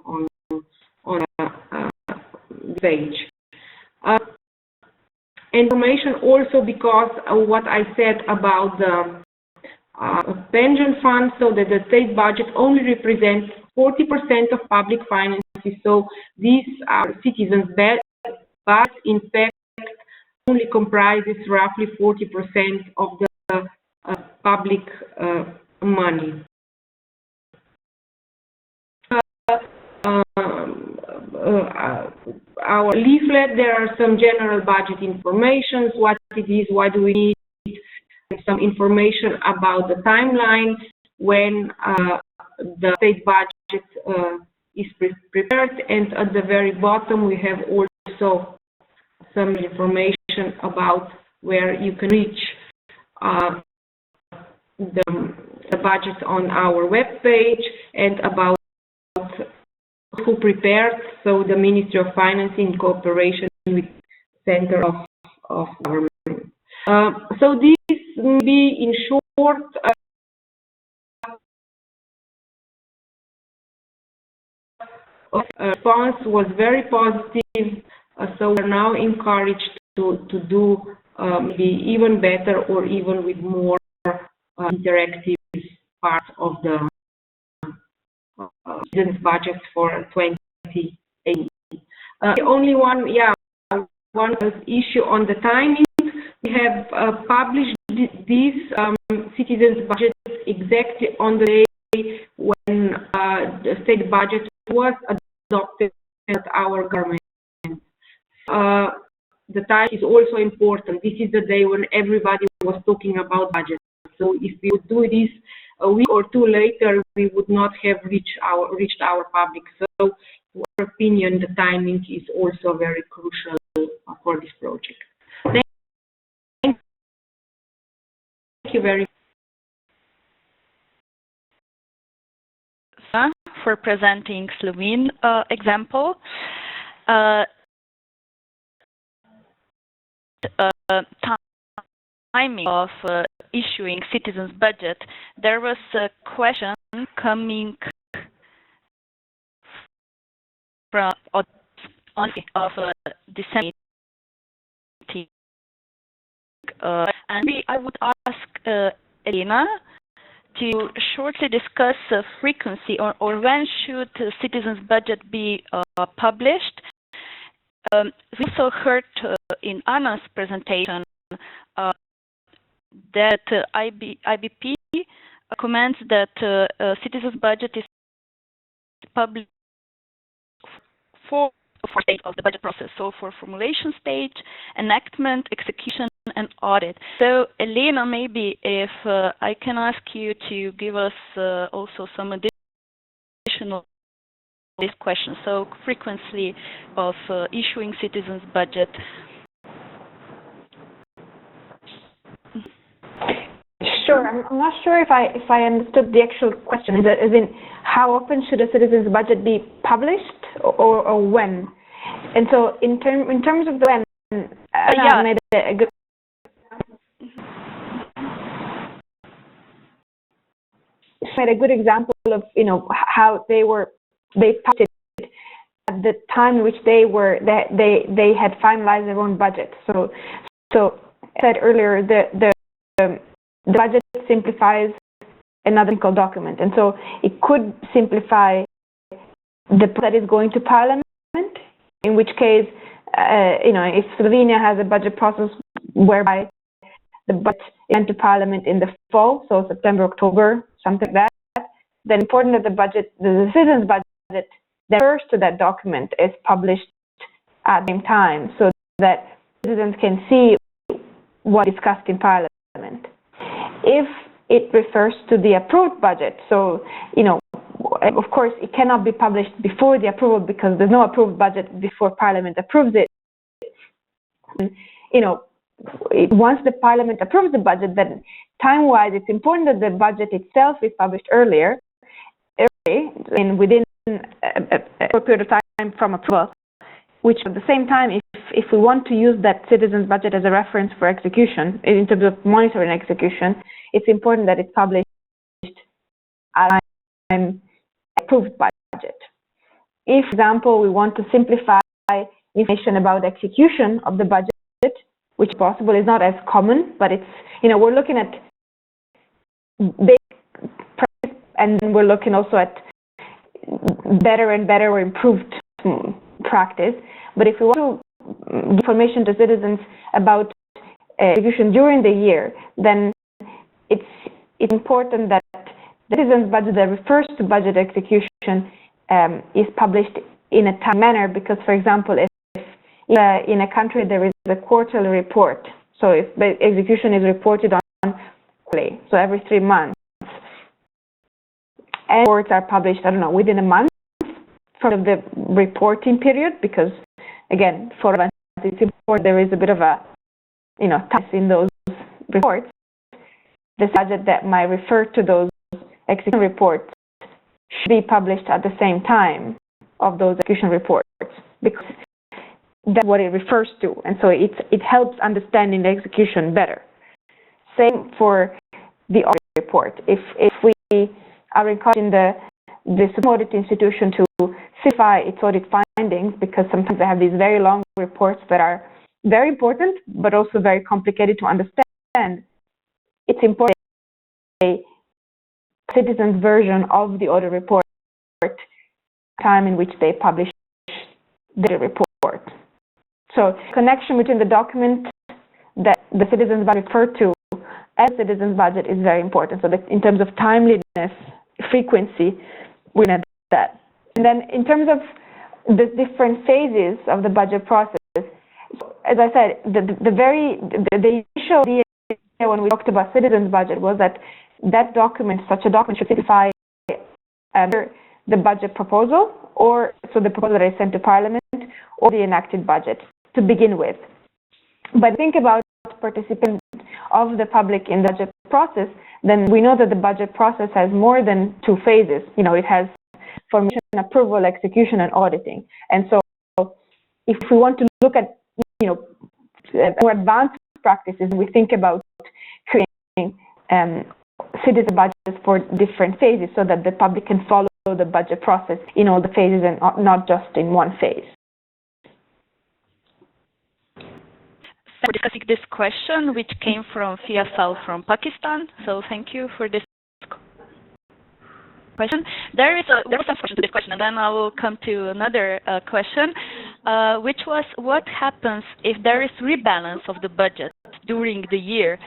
E: the page. Information also because of what I said about the pension fund, so that the state budget only represents 40% of public finances. So these are citizens' but in fact only comprises roughly 40% of the public money. Our leaflet, there are some general budget information, what it is, why do we need, some information about the timeline when the state budget is prepared, and at the very bottom we have also some information about where you can reach the budget on our web page, and about who prepared, so the Ministry of Finance in cooperation with Center of Government. So this may be in short response was very positive, so we're now encouraged to do maybe even better or even with more interactive part of the citizens' budget for 2018. Only one issue on the timing. We have published this citizens' budget exactly on the day when the state budget was adopted at our government. The time is also important. This is the day when everybody was talking about budget. So if we would do this a week or two later, we would not have reached our public. So, in our opinion, the timing is also very crucial for this project. Thank you very
A: much for presenting Slovene example. Timing of issuing citizens' budget, there was a question coming from disseminating, and I would ask Elena to shortly discuss frequency or when should citizens' budget be published. We also heard in Anna's presentation that IBP comments that citizens' budget is published for stage of the budget process, so for formulation stage, enactment, execution, and audit. So, Elena, maybe if I can ask you to give us also some additional questions. So, frequency of issuing citizens' budget.
B: Sure. I'm not sure if I understood the actual question. As in, how often should a citizen's budget be published, or when? And so, in terms of the when, I made a good. Made a good example of how they published it at the time in which they had finalized their own budget. So I said earlier the budget simplifies another legal document, and so it could simplify the that is going to Parliament. In which case, if Slovenia has a budget process whereby the budget is sent to Parliament in the fall, so September, October, something like that, then important that the citizens' budget that refers to that document is published at the same time, so that citizens can see what is discussed in Parliament. If it refers to the approved budget, so of course it cannot be published before the approval because there's no approved budget before Parliament approves it. Once the Parliament approves the budget, then time-wise it's important that the budget itself is published early, and within a period of time from approval, which at the same time, if we want to use that citizens' budget as a reference for execution, in terms of monitoring execution, it's important that it's published at an approved budget. If, for example, we want to simplify information about execution of the budget, which possible is not as common, but it's, we're looking at big practice, and then we're looking also at better and better or improved practice. But if we want to give information to citizens about execution during the year, then it's important that the citizens' budget that refers to budget execution is published in a timely manner, because, for example, if in a country there is a quarterly report, so if the execution is reported on quarterly, so every 3 months, and reports are published, within a month from the reporting period, because, again, for it's important there is a bit of a, time in those reports. The budget that might refer to those execution reports should be published at the same time of those execution reports, because that's what it refers to, and so it helps understanding the execution better. Same for the audit report. If we are encouraging the audit institution to simplify its audit findings, because sometimes they have these very long reports that are very important but also very complicated to understand, it's important a citizen's version of the audit report time in which they publish the report. So connection between the document that the citizens budget refer to and citizens budget is very important. So that in terms of timeliness, frequency, we need that. And then in terms of the different phases of the budget process, as I said, the initial idea when we talked about citizens budget was that such a document should simplify the budget proposal, or so the proposal that is sent to Parliament, or the enacted budget to begin with. But think about participants of the public in the budget process, then we know that the budget process has more than 2 phases. It has formation, approval, execution, and auditing. And so if we want to look at more advanced practices, we think about creating citizen budgets for different phases so that the public can follow the budget process in all the phases and not just in one phase.
A: For discussing this question, which came from Fiasal from Pakistan. So thank you for this question. There was some question to this question, and then I will come to another question, which was, what happens if there is rebalance of the budget during the year?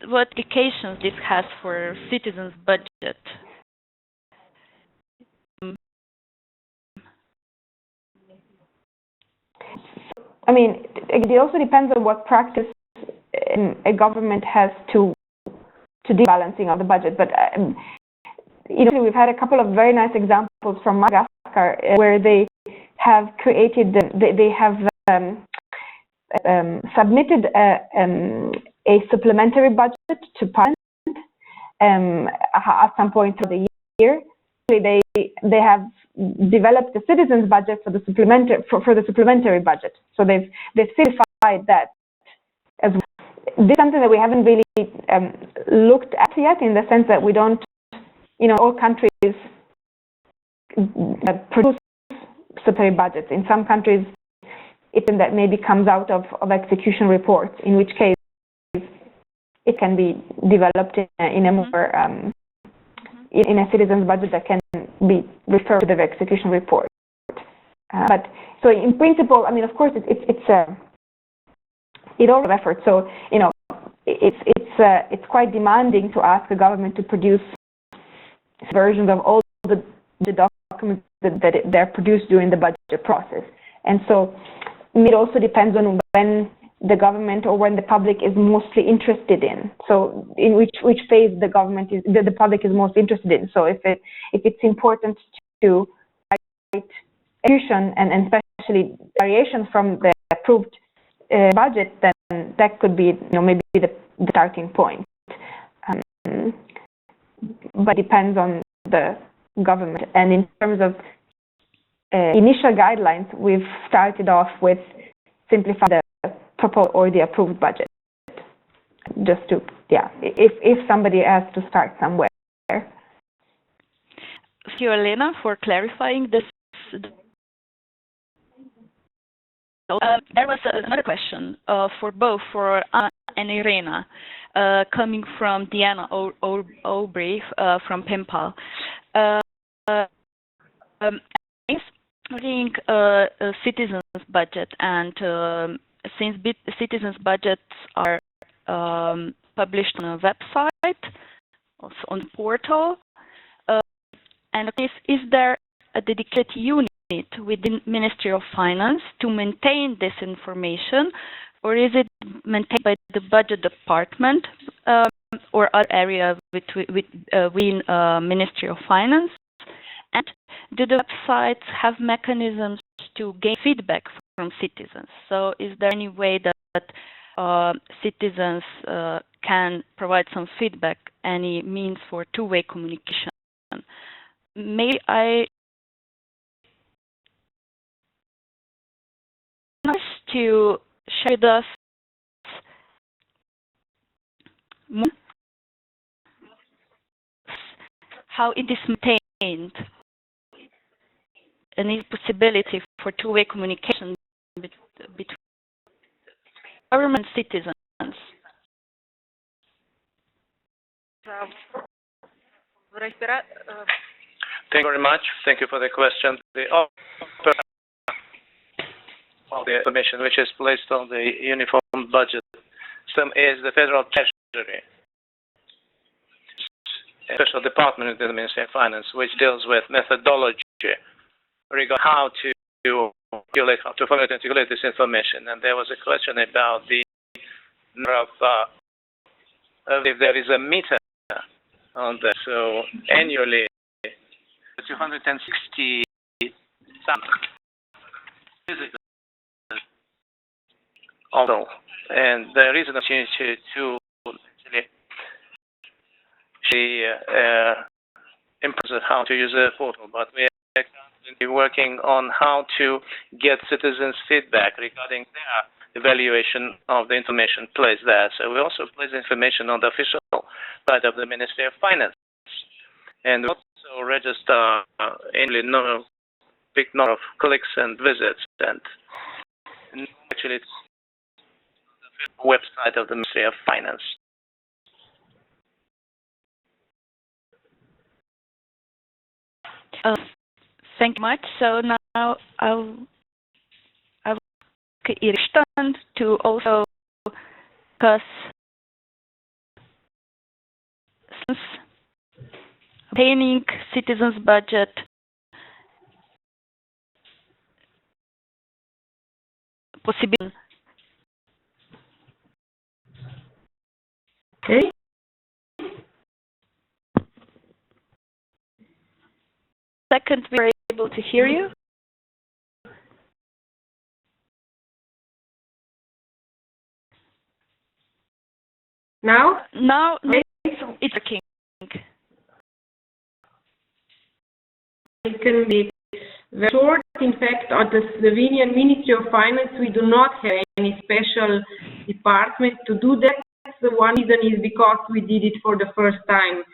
A: What implications this has for citizens' budget?
B: I mean, it also depends on what practice a government has to do balancing of the budget. But you know, we've had a couple of very nice examples from Madagascar where they have created, they have submitted a supplementary budget to Parliament at some point through the year. They have developed a citizens budget for the supplementary budget. So they've simplified that as well. This is something that we haven't really looked at yet, in the sense that we don't, you know, all countries produce supplementary budgets. In some countries, it's that maybe comes out of execution reports, in which case it can be developed in a more in a citizens budget that can be referred to the execution report. But so in principle, I mean, of course, it all effort. So you know, it's quite demanding to ask the government to produce versions of all the documents that they're produced during the budget process. And so it also depends on when the government or when the public is mostly interested in. So in which phase the public is most interested in. So if it's important to write execution and especially variations from the approved budget, then that could be, you know, maybe the starting point. But it depends on the government. And in terms of initial guidelines, we've started off with simplify the proposed or the approved budget. Just to, yeah, if somebody has to start somewhere.
A: Thank you, Elena, for clarifying this. There was another question for Anna and Irena, coming from Diana Aubrey from PEMPAL. Regarding citizens' budget, and since citizens' budgets are published on a website, also on the portal, and is there a dedicated unit within Ministry of Finance to maintain this information, or is it maintained by the budget department or other areas within Ministry of Finance? And do the websites have mechanisms to gain feedback from citizens? So is there any way that citizens can provide some feedback, any means for two-way communication? Maybe I to share with us how it is maintained, and is possibility for two-way communication between government and citizens.
D: Thank you very much. Thank you for the question. The information which is placed on the uniform budget system is the Federal Treasury, a special department within the Ministry of Finance, which deals with methodology regarding how to formulate and articulate this information. And there was a question about the number of, if there is a meter on that. So annually, 260 physically. Although, and the reason of change to actually improve how to use the portal, but we are currently working on how to get citizens' feedback regarding their evaluation of the information placed there. So we also place information on the official side of the Ministry of Finance, and we also register annually big number of clicks and visits, and actually it's website of the Ministry of Finance.
A: Thank you much. So now I'll Irishtan to also discuss obtaining citizens' budget, possibility.
E: Okay.
A: Second, we were able to hear you.
E: Now?
A: Now it's working.
E: It can be very short. In fact, at the Slovenian Ministry of Finance, we do not have any special department to do that. The one reason is because we did it for the first time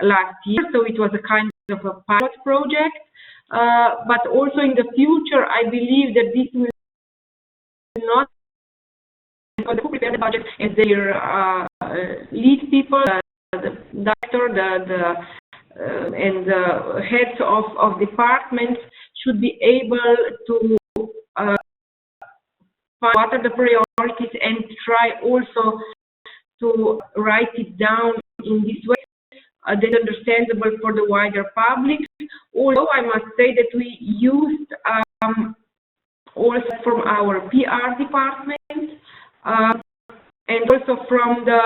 E: last year, so it was a kind of a pilot project. But also in the future, I believe that this will not for the who prepare the budget as their lead people, the director, and the heads of departments should be able to find what are the priorities and try also to write it down in this way that is understandable for the wider public. Although I must say that we used also from our PR department and also from the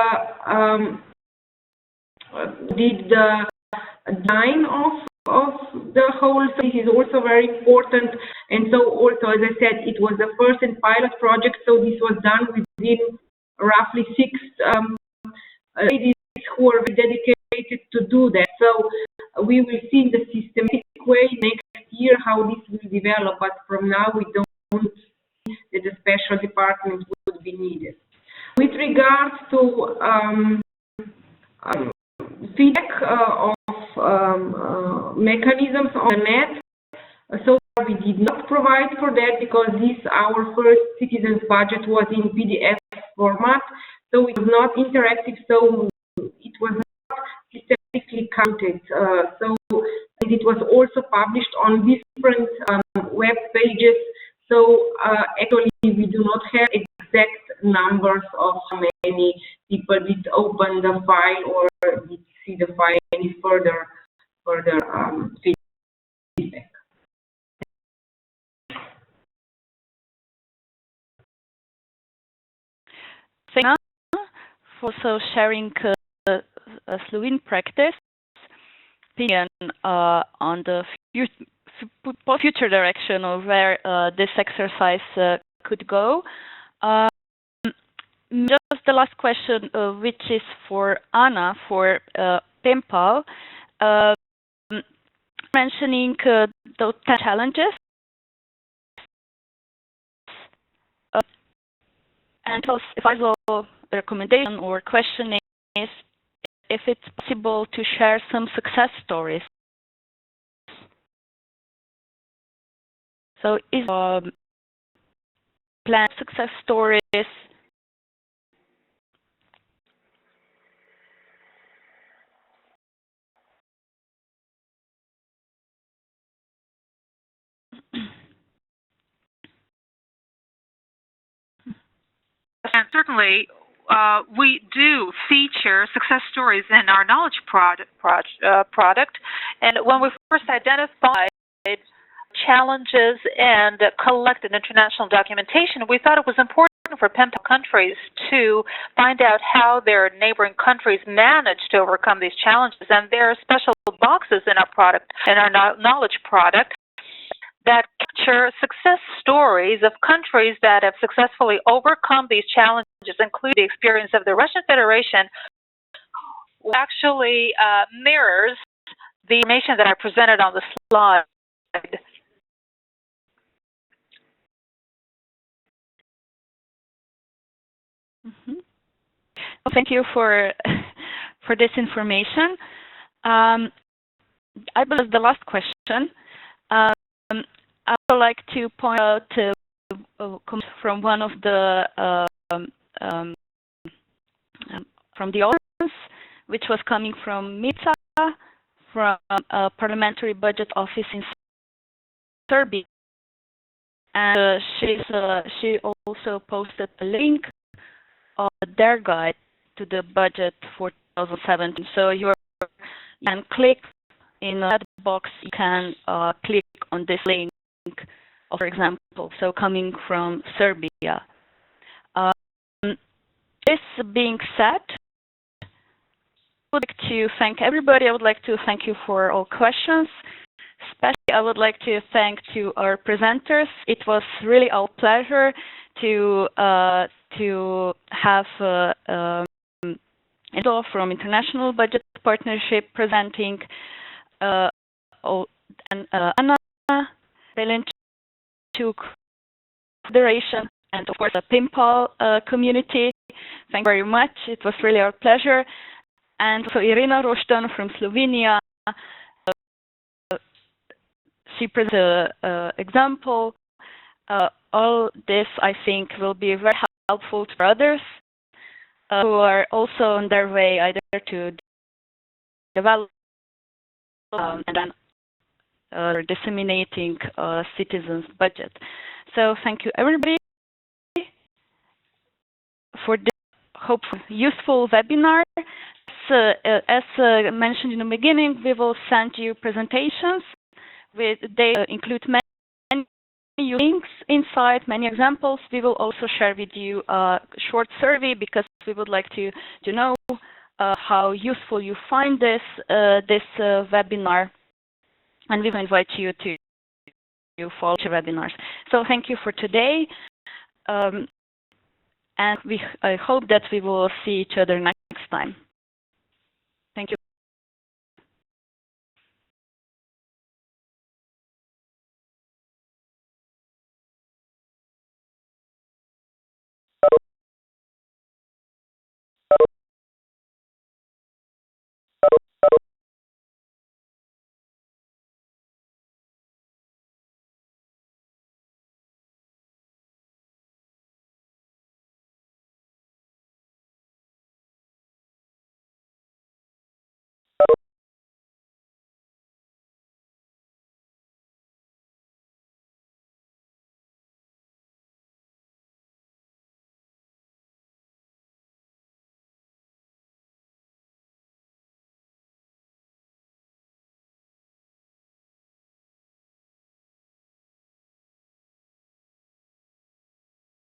E: did the design of the whole. So this is also very important. And so also, as I said, it was the first and pilot project. So this was done within roughly 6 ladies who are dedicated to do that. So we will see in the systematic way next year how this will develop. But from now, we don't see that the special department would be needed. With regards to feedback of mechanisms on the net, so far we did not provide for that because our first citizens budget was in PDF format, so it was not interactive, so it was not systematically counted. So it was also published on different web pages. So actually we do not have exact numbers of how many people did open the file or did see the file any further feedback.
A: Thank you for also sharing a Slovene practice opinion on the future direction of where this exercise could go. Just the last question, which is for Anna, for PEMPAL, mentioning the challenges. And if I have a recommendation or question is if it's possible to share some success stories. So is plan success stories.
C: And certainly, we do feature success stories in our knowledge product. And when we first identified challenges and collected international documentation, we thought it was important for PEMPAL countries to find out how their neighboring countries managed to overcome these challenges. And there are special boxes in our product, in our knowledge product, that capture success stories of countries that have successfully overcome these challenges, including the experience of the Russian Federation, which actually mirrors the information that I presented on the slide.
A: Well, thank you for this information. I believe the last question. I would like to point out from one of the from the audience, which was coming from Mica, from a parliamentary budget office in Serbia, and she also posted a link of their guide to the budget for 2017. So you can click in that box. You can click on this link. For example, so coming from Serbia. This being said, I would like to thank everybody. I would like to thank you for all questions. Especially, I would like to thank to our presenters. It was really our pleasure to have from International Budget Partnership presenting, and Anna Belenchuk Federation, and of course the PIMPAL community. Thank you very much. It was really our pleasure. And also Irina Rošton from Slovenia. She presented an example. All this, I think, will be very helpful to others who are also on their way either to develop and then disseminating citizens' budget. So thank you, everybody, for this hopefully useful webinar. As mentioned in the beginning, we will send you presentations. They include many links inside, many examples. We will also share with you a short survey because we would like to know how useful you find this webinar, and we will invite you to follow the webinars. So thank you for today, and I hope that we will see each other next time.